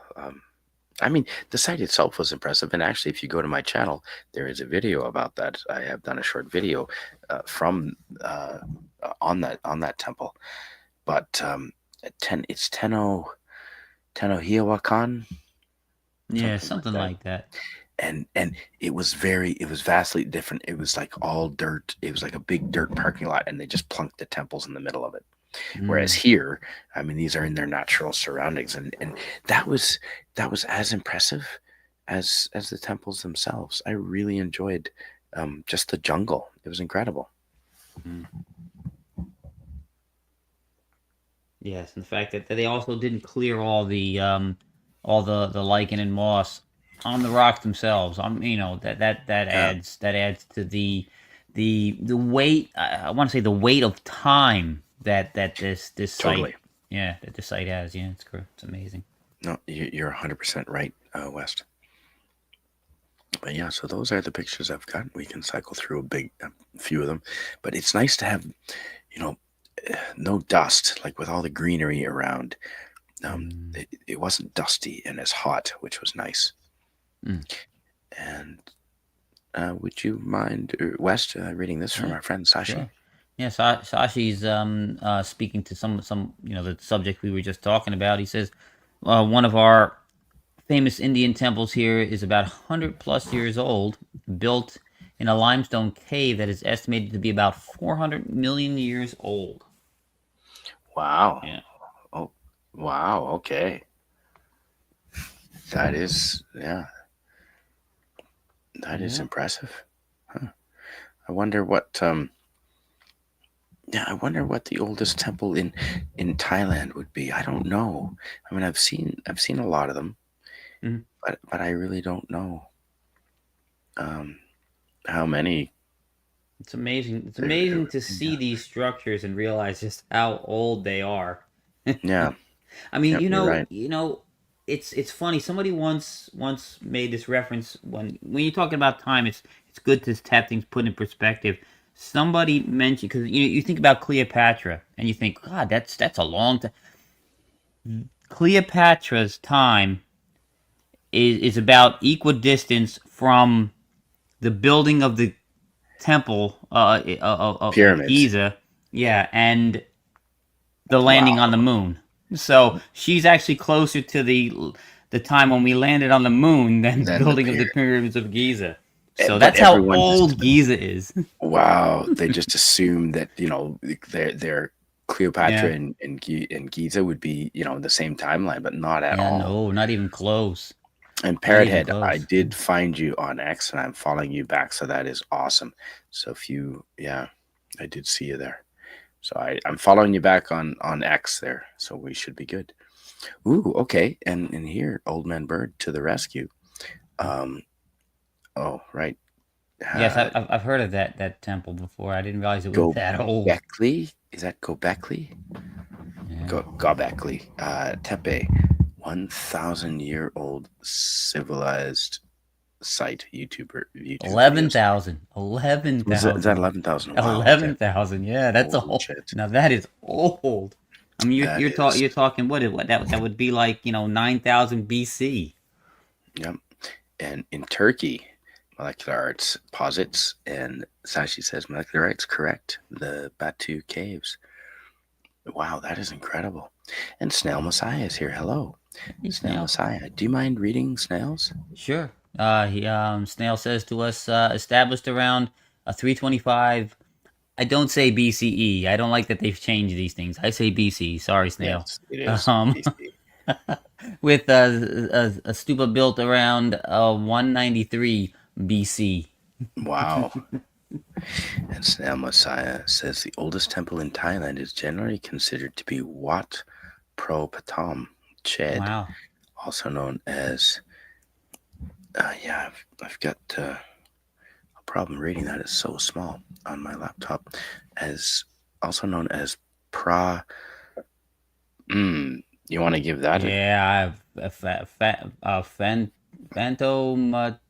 I mean, the site itself was impressive, and actually, if you go to my channel, there is a video about that. I have done a short video from on that temple. But it's Tenochtitlan, Yeah, something like something that. like that. And it was vastly different. It was like all dirt. It was like a big dirt parking lot, and they just plunked the temples in the middle of it. Whereas Mm. here, I mean, these are in their natural surroundings, and that was as impressive as the temples themselves. I really enjoyed just the jungle. It was incredible. Mm. Yes, and the fact that they also didn't clear all the lichen and moss on the rocks themselves. Yeah, That adds to the weight. I want to say the weight of time that this site, totally. yeah, that this site has. Yeah, it's correct. It's amazing. No, you're 100% right, West. But yeah, so those are the pictures I've got. We can cycle through a few of them, but it's nice to have, you know, no dust, like with all the greenery around. Mm. It wasn't dusty and as hot, which was nice. Mm. And would you mind, West, reading this from Yeah, our friend Sashi? sure. Yeah, Sashi's speaking to some the subject we were just talking about. He says one of our famous Indian temples here is about 100 plus years old, built in a limestone cave that is estimated to be about 400 million years old. Wow. Yeah. Oh, wow. Okay. That is, yeah, that is Yeah. impressive. Huh. I wonder what, yeah, I wonder what the oldest temple in Thailand would be. I don't know. I mean, I've seen a lot of them, Mhm. but I really don't know um, how many It's amazing. It's there amazing would to be. see these structures and realize just how old they are. Yeah. I mean, Yep. You're right. it's funny. Somebody once made this reference when you're talking about time. It's good to have things put in perspective. Somebody mentioned because you think about Cleopatra and you think, God, that's a long time. Cleopatra's time is about equidistance from the building of the temple of Pyramids. Giza, yeah, and the Wow. landing on the moon. So she's actually closer to the time when we landed on the moon than the Then the building of the pyramid. pyramids of Giza. So But that's how everyone old just Giza is. wow. They just assume that their Cleopatra Yeah. and Giza would be the same timeline, but not at Yeah, all. no, not even close. And Not even Parrothead, I close. did find you on X, and I'm following you back, so that is awesome. So if you, yeah, I did see you there. So I'm following you back on X there, so we should be good. Ooh, okay. And here, Old Man Bird to the rescue. Um, oh, right. Yes, Uh, I've heard of that temple before. I didn't realize it was Go that old. Beckley. Is that Gobekli? Yeah. Gobekli. Tepe, 1,000-year-old civilized site. YouTube Eleven videos. thousand. Eleven Is that thousand. 11,000? Wow. Okay. 11,000. Yeah, that's Holy all. shit. Now that is old. I mean, That is. you're talking what that would be like 9,000 BC. Yep. And in Turkey, molecular arts posits, and Sashi says molecular arts correct. The Batu caves. Wow, that is incredible. And Snail Messiah is here. Hello, Hey, Snail Snail. Messiah. Do you mind reading Snails? Sure. Snail says to us, established around 325. I don't say BCE. I don't like that they've changed these things. I say BC. Sorry, Snail. Yes, it is. Um, BC. with a stupa built around 193 BC. Wow. And Snail Messiah says the oldest temple in Thailand is generally considered to be Wat Pro Pathom Ched, Wow. also known as. Yeah, I've got a problem reading that. It's so small on my laptop. As also known as Pra. You want to give that a Yeah, I have phantom. Man,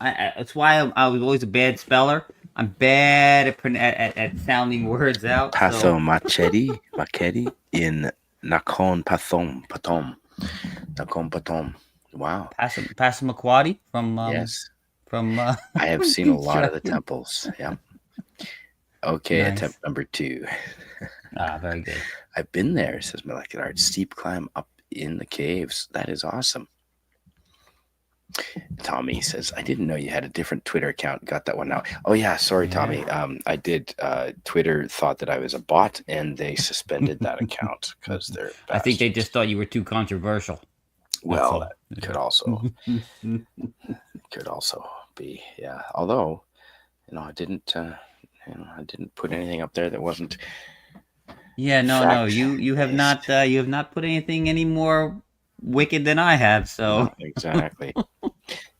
that's why I was always a bad speller. I'm bad at sounding words out. So Pathom Machedi in Nakhon Pathom. Nakhon Pathom. Wow. Passamaquoddy Yes. from I have seen a lot of the temples. Yeah. Okay, Nice. attempt number 2. Ah, very good. I've been there, says Molecular Art. Steep climb up in the caves. That is awesome. Tommy says, I didn't know you had a different Twitter account. Got that one now. Oh, yeah. Sorry, Yeah. Tommy. I did. Twitter thought that I was a bot, and they suspended that account because they're I think they bastards. just thought you were too controversial. That's Well, all. that could also be, yeah. Although, I didn't, I didn't put anything up there that wasn't Yeah, no. Fact You have not put anything any more wicked than I have. So No, exactly.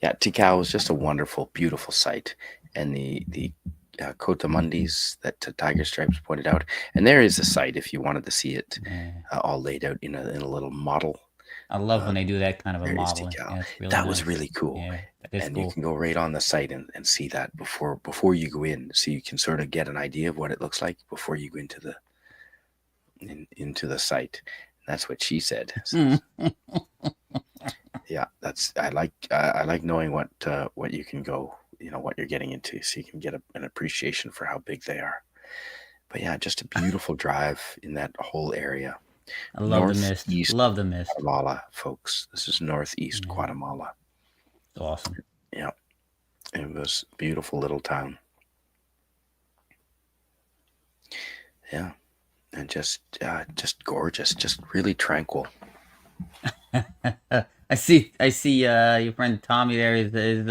Yeah, Tikal was just a wonderful, beautiful sight, and the Cotamundis that Tiger Stripes pointed out, and there is a site if you wanted to see it, yeah, all laid out in a little model. I love when Uh, they do that kind of a there is modeling. Tikal. Yeah, it's really That was nice. really cool, Yeah, that is and you cool. can go right on the site and see that before you go in, so you can sort of get an idea of what it looks like before you go into the site. That's what she said. Hmm. Yeah, I like knowing what you can go, what you're getting into, so you can get an appreciation for how big they are. But yeah, just a beautiful drive in that whole area. I love the mist. Northeast Love the mist. Guatemala, folks. This is Northeast Yeah, Guatemala. it's awesome. Yeah, it was a beautiful little town. Yeah, and just gorgeous, just really tranquil. I see. Your friend Tommy there is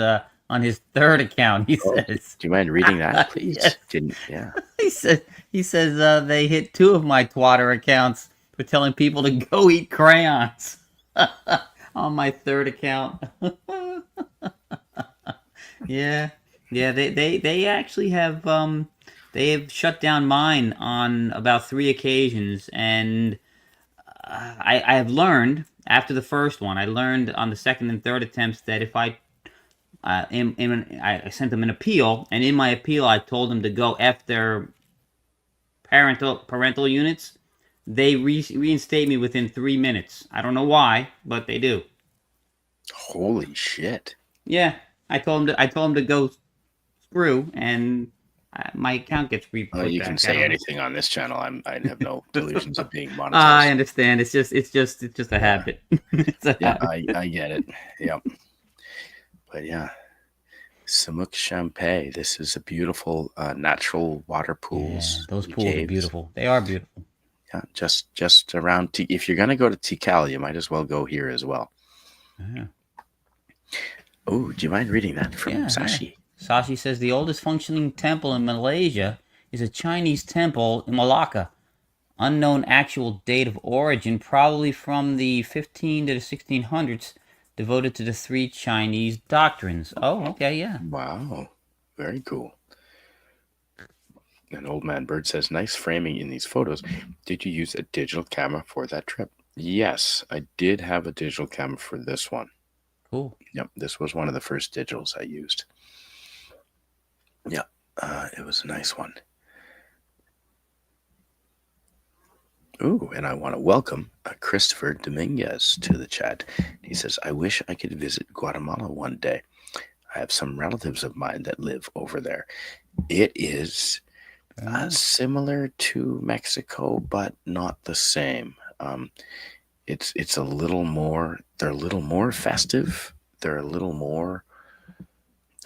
on his third account. He Oh, says, do you mind reading that, yes. please? Didn't Yeah. He says they hit two of my Twitter accounts for telling people to go eat crayons on my third account. Yeah, yeah. They actually have they have shut down mine on about three occasions, and I have learned after the first one. I learned on the second and third attempts that if I sent them an appeal, and in my appeal I told them to go F their parental units. They reinstate me within 3 minutes. I don't know why, but they do. Holy shit. Yeah, I told them to go screw, and my account gets Well, put you can back. I say don't know. anything on this channel. I have no delusions of being I monetized. understand. It's just a Yeah, habit. It's a yeah, habit. I get it. Yep. But yeah, Semuc Champey. This is a beautiful natural water Yeah, pools those and pools are caves. beautiful. They are beautiful. Yeah, just around. If you're gonna go to Tikal, you might as well go here as well. Yeah, Oh, do you mind reading that from yeah. Sashi? Sashi says the oldest functioning temple in Malaysia is a Chinese temple in Malacca. Unknown actual date of origin, probably from the 15 to the 1600s, devoted to the three Chinese doctrines. Oh, okay, yeah. Wow, very cool. And Old Man Bird says, nice framing in these photos. Did you use a digital camera for that trip? Yes, I did have a digital camera for this one. Cool. Yep, this was one of the first digitals I used. Yep, it was a nice one. Ooh, and I want to welcome Christopher Dominguez to the chat. He says, I wish I could visit Guatemala one day. I have some relatives of mine that live over there. It is similar to Mexico, but not the same. It's a little more. They're a little more festive. They're a little more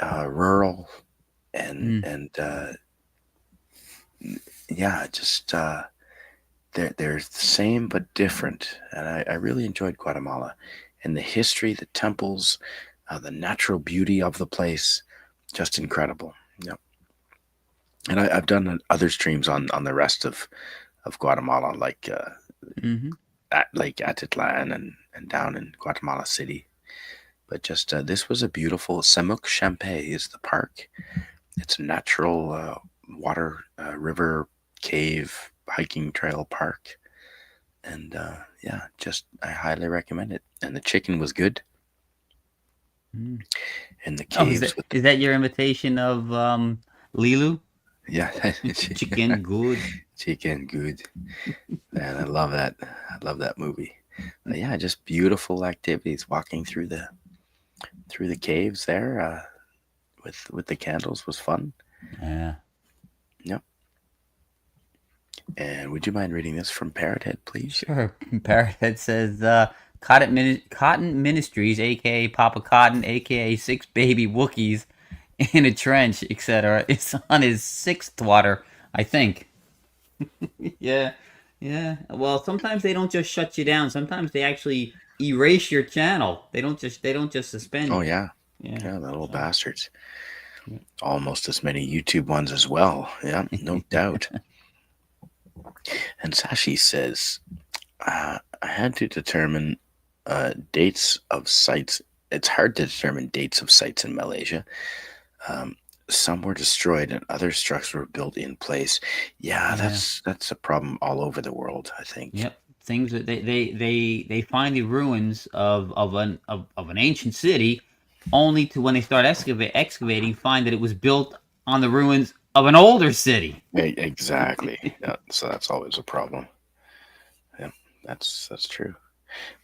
rural, and yeah, just they're the same but different. And I really enjoyed Guatemala, and the history, the temples, the natural beauty of the place, just incredible. Yep. And I've done other streams on the rest of Guatemala, like at Lake Atitlan and down in Guatemala City. But just this was a beautiful Semuc Champey is the park. It's a natural water river cave hiking trail park, and yeah, just I highly recommend it. And the chicken was good, and the Oh, caves with is that your imitation of Lilu? yeah, Chicken good. chicken good. Man, I love that. I love that movie. But yeah, just beautiful activities. Walking through the caves there with the candles was fun. Yeah. Yep. And would you mind reading this from Parrothead, please? Sure. Parrothead says Cotton Ministries, aka Papa Cotton, aka Six Baby Wookiees in a Trench, etc., is on his sixth water, I think. Yeah. Yeah. Well, sometimes they don't just shut you down. Sometimes they actually erase your channel. They don't just suspend Oh you. yeah, Yeah. yeah, the little So, bastards. yeah. Almost as many YouTube ones as well. Yeah, no doubt. And Sashi says, I had to determine dates of sites. It's hard to determine dates of sites in Malaysia. Um, some were destroyed and other structures were built in place. Yeah, Yeah. that's a problem all over the world, I think. Yep. Things that they find the ruins of an ancient city, only to when they start excavating find that it was built on the ruins of an older city. Exactly. Yeah, so that's always a problem. Yeah, that's true.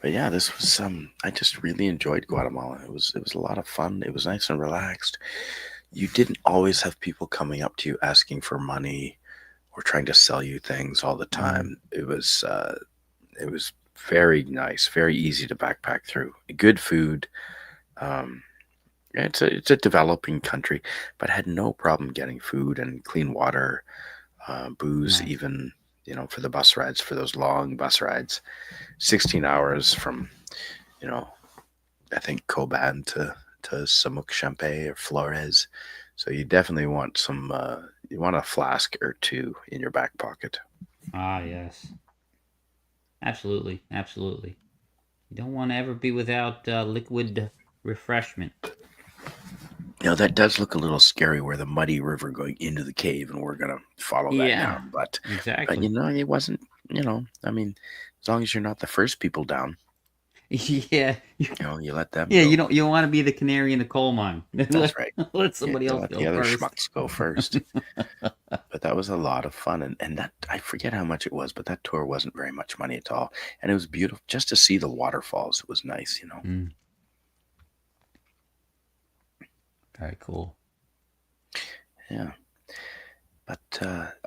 But yeah, this was I just really enjoyed Guatemala. It was a lot of fun. It was nice and relaxed. You didn't always have people coming up to you asking for money or trying to sell you things all the Mm, time. It was very nice, very easy to backpack through. Good food. Um, it's a developing country, but had no problem getting food and clean water, booze, nice. even for the bus rides, for those long bus rides, 16 hours from you know I think Coban to Semuc, Champey, or Flores. So you definitely want some. You want a flask or two in your back pocket. Ah, yes. Absolutely. Absolutely. You don't want to ever be without liquid refreshment. That does look a little scary, where the muddy river going into the cave, and we're gonna follow that Yeah. down. But Exactly. it wasn't. I mean, as long as you're not the first people down, Yeah. you let them Yeah, go. you don't want to be the canary in the coal mine. That's right. Let You, somebody you else let the go other first. schmucks go first. But that was a lot of fun, and that I forget how much it was, but that tour wasn't very much money at all, and it was beautiful just to see the waterfalls. It was nice. Mm, very cool. Yeah. But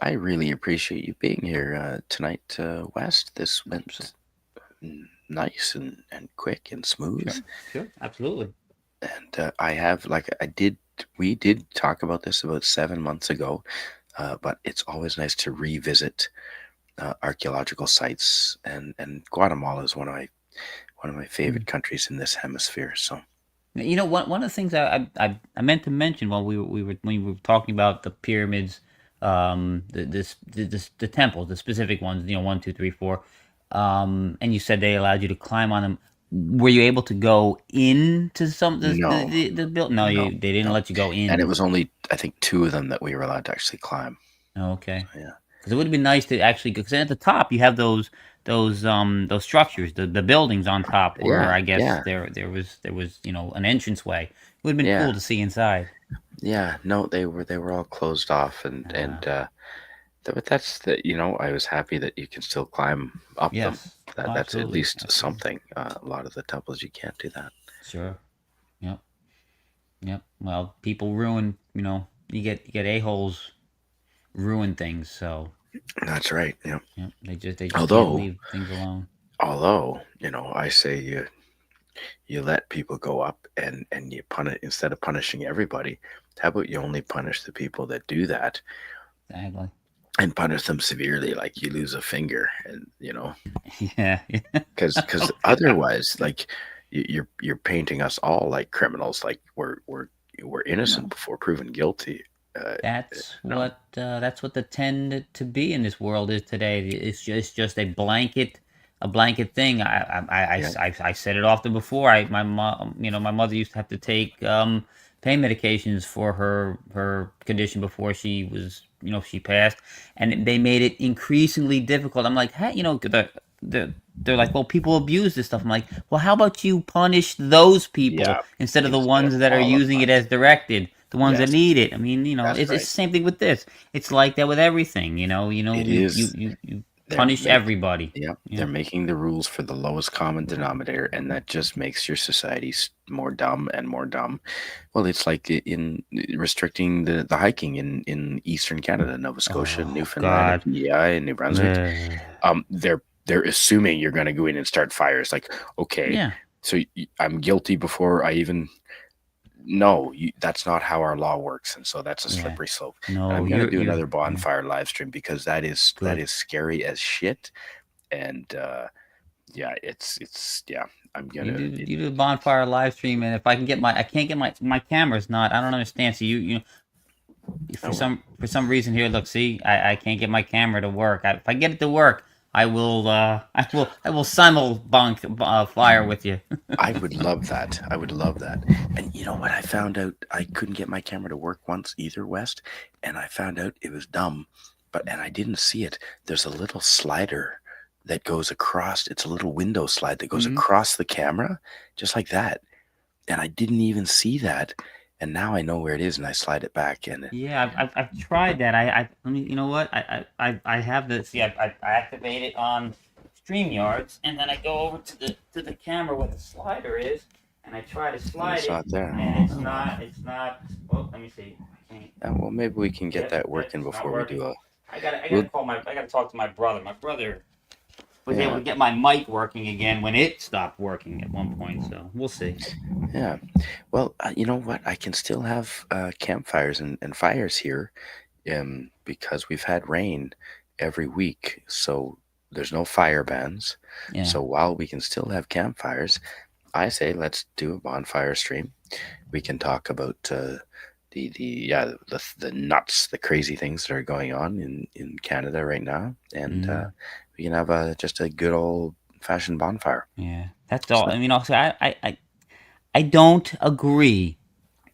I really appreciate you being here tonight, West. This So, went nice and quick and smooth. sure, sure, absolutely. And I have, like, we did talk about this about 7 months ago, but it's always nice to revisit archaeological sites. And Guatemala is one of my Mm. favorite countries in this hemisphere. So, One of the things I meant to mention while we were talking about the pyramids, the temples, the specific ones, 1, 2, 3, 4, and you said they allowed you to climb on them. Were you able to go into some no, the build? No, no, they didn't no. let you go And it in. was only, I think, two of them that we were allowed to actually climb. Oh, So, okay. yeah. Because it would have been nice to actually, because at the top you have those structures, the buildings on top, where Yeah, I guess yeah, there was an entranceway. It would have been yeah, cool to see inside. yeah. No, they were all closed off, Uh, but that's I was happy that you can still climb up them. yes. That's at Absolutely. least Absolutely. something. A lot of the temples you can't do that. Sure. Yep. Yep. Well, people ruin. You get a holes ruin things. So That's right. Yeah. yep. They just can't Although, leave things alone. I say you let people go up and you punish instead of punishing everybody. How about you only punish the people that do that Exactly. and punish them severely, like you lose a finger, and Yeah. Yeah. because otherwise, like you're painting us all like criminals, like we're innocent No. before proven guilty. Uh, no, That's what the tend to be in this world is today. It's just a blanket thing. yeah, I said it often before. My mom, my mother used to have to take pain medications for her condition before she passed, and they made it increasingly difficult. I'm like, hey, they're like, well, people abuse this stuff. I'm like, well, how about you punish those people yeah, instead of the instead of ones that are all of using it us. as directed? The ones that Yes, need it. I mean, that's it's right. the same thing with this. It's like that with everything. It is. You They're punish make everybody. Yeah, Yeah. they're making the rules for the lowest common denominator, and that just makes your societies more dumb and more dumb. Well, it's like in restricting the hiking in Eastern Canada, Nova Scotia, Oh Newfoundland, and God. PEI, and New Brunswick. Ugh. They're assuming you're going to go in and start fires. Like, okay, Yeah. so I'm guilty before I even. No, that's not how our law works, and so that's a Yeah. slippery slope. And No, I'm going to do you're another yeah. bonfire live stream because that Good. is scary as shit, and yeah, it's yeah. I'm You gonna do you do the bonfire live stream, and if I can't get my camera's not. I don't understand. So For Oh well. some reason here, look, see, I can't get my camera to work. If I get it to work, I will simul fire with you. I would love that. I would love that. And you know what? I found out I couldn't get my camera to work once either, West. And I found out it was dumb, and I didn't see it. There's a little slider that goes across. It's a little window slide that goes Hmm. across the camera, just like that. And I didn't even see that. And now I know where it is, and I slide it back. And Yeah, I've tried that. Let me, you know what? I have the see. I activate it on StreamYards, and then I go over to the camera where the slider is, and I try to slide it's it, not there. and it's Oh, not. It's not. Oh, let me see. I can't. well, maybe we can get Yep, that working it's not before we working. do a. I We'll, gotta call my. I gotta talk to my brother. My brother was able yeah, to get my mic working again when it stopped working at one point. So we'll see. yeah. Well, you know what? I can still have campfires and fires here, because we've had rain every week, so there's no fire bans. Yeah. So while we can still have campfires, I say let's do a bonfire stream. We can talk about the nuts, the crazy things that are going on in Canada right now, and Mm, we can have just a good old fashioned bonfire. yeah. That's all. So, I mean, also, I don't agree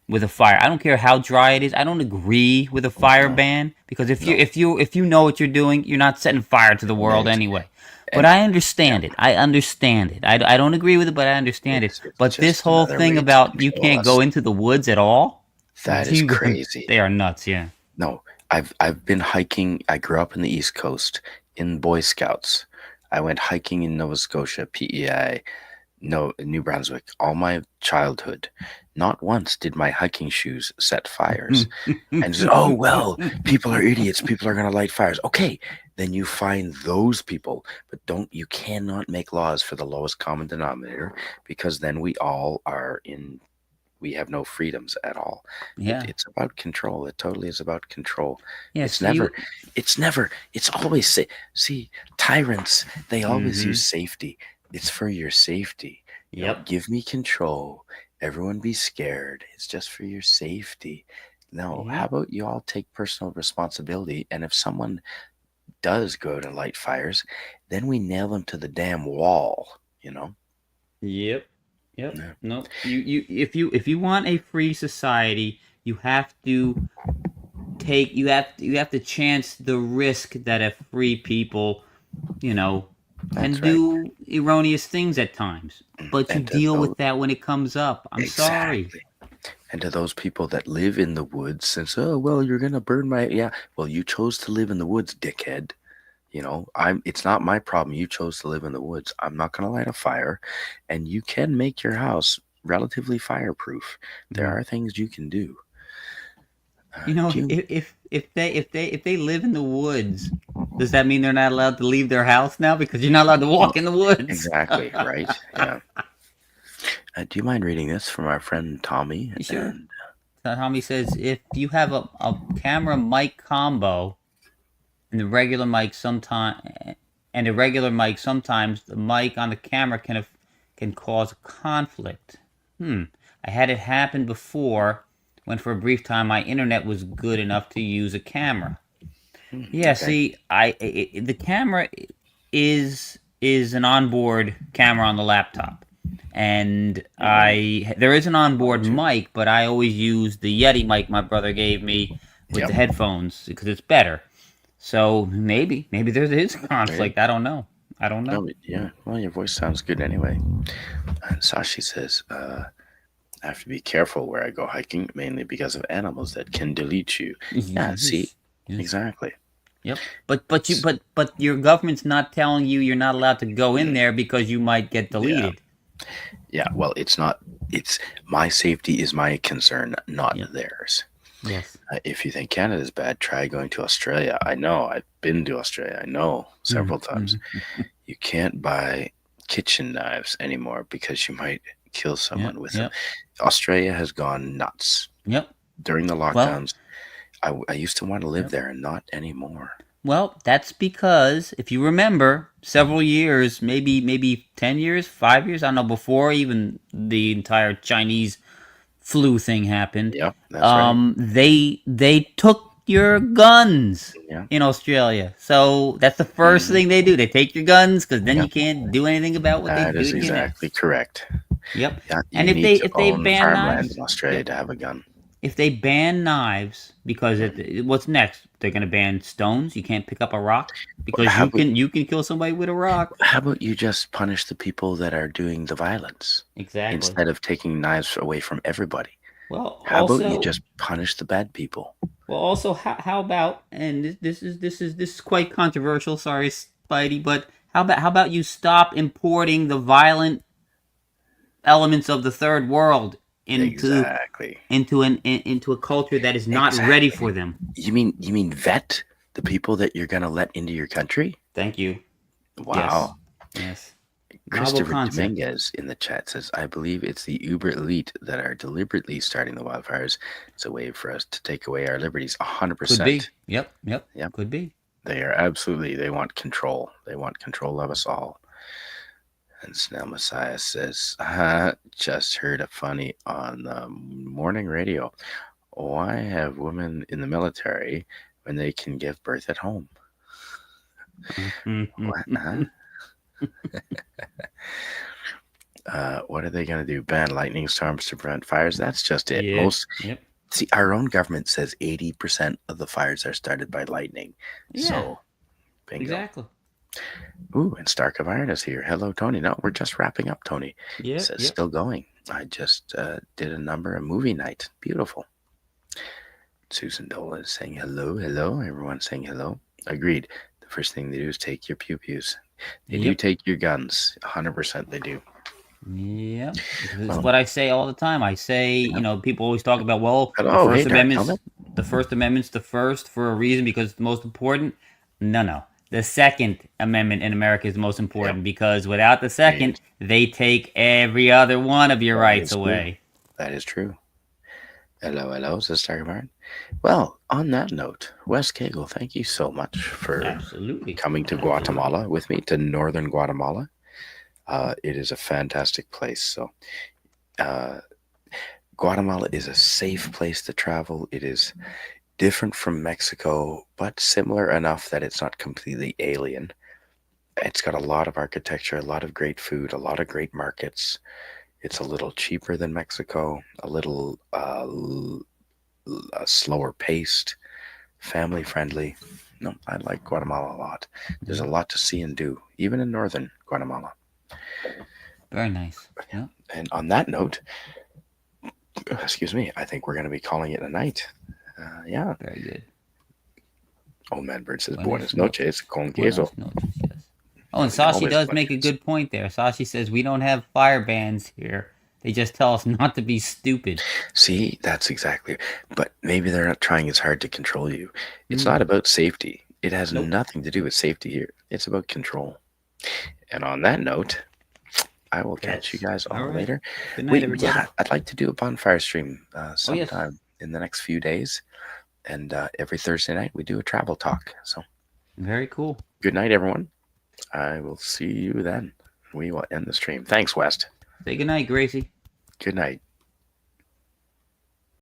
with a fire. I don't care how dry it is. I don't agree with a fire no, ban because no, if you know what you're doing, you're not setting fire to the world ex- anyway. But and I yeah, understand it. I understand it. I don't agree with it, but I understand it. it's But this just whole another thing way to about you control can't go us. into the woods at all, That is you crazy. they are nuts. Yeah. No, I've been hiking. I grew up in the East Coast in Boy Scouts. I went hiking in Nova Scotia, PEI, no, New Brunswick, all my childhood. Not once did my hiking shoes set fires. And just, oh well, people are idiots. People are gonna light fires. Okay, then you find those people, but don't you cannot make laws for the lowest common denominator, because then we have no freedoms at all. Yeah. It's about control. It totally is about control. Yeah. It's See never, you. it's always see, tyrants, they always Mm-hmm. use safety. It's for your safety. Yep. Give me control. Everyone be scared. It's just for your safety. No, how Yep. about you all take personal responsibility? And if someone does go to light fires, then we nail them to the damn wall. Yep. Yep. Yeah, No. If you want a free society, you have to you have to chance the risk that a free people, you know, can that's right. do erroneous things at times. But you And to deal those, with that when it comes up. I'm sorry. exactly. And to those people that live in the woods, since, oh well, you're gonna burn my, yeah, well, you chose to live in the woods, dickhead. It's not my problem. You chose to live in the woods. I'm not gonna light a fire, and you can make your house relatively fireproof. There Mm. are things you can do. You know, Do you if they live in the woods, does that mean they're not allowed to leave their house now because you're not allowed to well, walk in the woods? exactly right? Yeah. Do you mind reading this from our friend Tommy? You sure? And Tommy says if you have a camera mic combo and the regular mic sometimes the mic on the camera can cause a conflict. I had it happen before when for a brief time my internet was good enough to use a camera. Yeah, okay, see, the camera is an onboard camera on the laptop. And I there is an onboard too. mic, but I always use the Yeti mic my brother gave me with the Yep. headphones because it's better. So maybe there is Right. conflict. I don't know. I don't know. No, yeah. Well, your voice sounds good anyway. And Sashi says, I have to be careful where I go hiking, mainly because of animals that can delete you. Yeah, see, Yes. Yes. exactly. Yep. But your government's not telling you you're not allowed to go in there because you might get Yeah. deleted. Yeah, well, it's not. It's my safety is my concern, not Yep. theirs. Yes. If you think Canada's bad, try going to Australia. I know. I've been to Australia. I know several times. Mm-hmm. You can't buy kitchen knives anymore because you might kill Yep. someone with them. Yep. Australia has gone nuts Yep. during the Well, lockdowns. I used to want to live yep. there, and not anymore. Well, that's because if you remember, several years, maybe 10 years, 5 years, I don't know, before even the entire Chinese flu thing happened, Yep, that's right. they took your guns Yeah. in Australia. So that's the first Mhm. thing they do. They take your guns because then Yep. you can't do anything about what they That do is to you exactly next. correct. Yep. Yeah, And you need to if they own ban farmland knives, in Australia yep. to have a gun. If they ban knives, because Mhm. what's next? They're gonna ban stones. You can't pick up a rock because How about you can kill somebody with a rock. you just punish the people that are doing the violence Exactly. instead of taking knives away from everybody? Well, How about you also, just punish the bad people? how about, and this is quite controversial. Sorry, Spidey, but how about you stop importing the violent elements of the third world into Exactly. into a culture that is not ready Exactly. for them? You mean vet the people that you're gonna let into your country? Thank you. Yes. Wow. Yes. Novel Christopher concept. Dominguez in the chat says, I believe it's the uber elite that are deliberately starting the wildfires. It's a way for us to take away our liberties. Could be. 100%. Yep. Yep. Yep. Could be. They are absolutely, they want control. They want control of us all. And Snell Messiah says, just heard a funny on the morning radio. Why have women in the military when they can give birth at home? What? Huh? What are they going to do? Ban lightning storms to prevent fires? That's just it. Yeah. Yep. See, our own government says 80% of the fires are started by lightning. Yeah. So, bingo. Exactly. Ooh, and Stark of Iron is here. Hello, Tony. No, we're just wrapping up, Tony. Yep. Says Yep. still going. I just did a movie night. Beautiful. Susan Dola is saying hello, hello. Everyone's saying hello. Agreed. The first thing they do is take your pew-pews. They do Yep. take your guns. 100% they do. Yep. It's Well, what I say all the time. I say, yeah. people always talk about, well, Hello, hey, Dark Helmet. The First Amendment's the first for a reason because it's the most important. No, no. The Second Amendment in America is the most important Yep. because without the second, they take every other one of your rights away. That is true. Hello, hello, says Stark of Iron. Well, on that note, Wes Cagle, thank you so much for Absolutely. coming to Guatemala with me, to northern Guatemala. It is a fantastic place. So, Guatemala is a safe place to travel. It is different from Mexico, but similar enough that it's not completely alien. It's got a lot of architecture, a lot of great food, a lot of great markets. It's a little cheaper than Mexico, a little slower paced, family friendly. No, I like Guatemala a lot. There's a lot to see and do, even in northern Guatemala. Very nice. Yeah. And on that note, excuse me, I think we're going to be calling it a night. Yeah. Very good. Old Man Bird says, Buenas Buenas noches, con Buenas queso. noches, yes. Oh, and We can Sashi always does put make a queso. good point there. Sashi says we don't have fire bans here. They just tell us not to be stupid. See, that's exactly. But maybe they're not trying as hard to control you. It's not about safety. It has Nope. nothing to do with safety here. It's about control. And on that note, I will catch you guys all right. later. Good night, everybody. Yeah, I'd like to do a bonfire stream yes. sometime in the next few days. And every Thursday night, we do a travel talk. So Very cool. good night, everyone. I will see you then. We will end the stream. Thanks, West. Say good night, Gracie. Good night.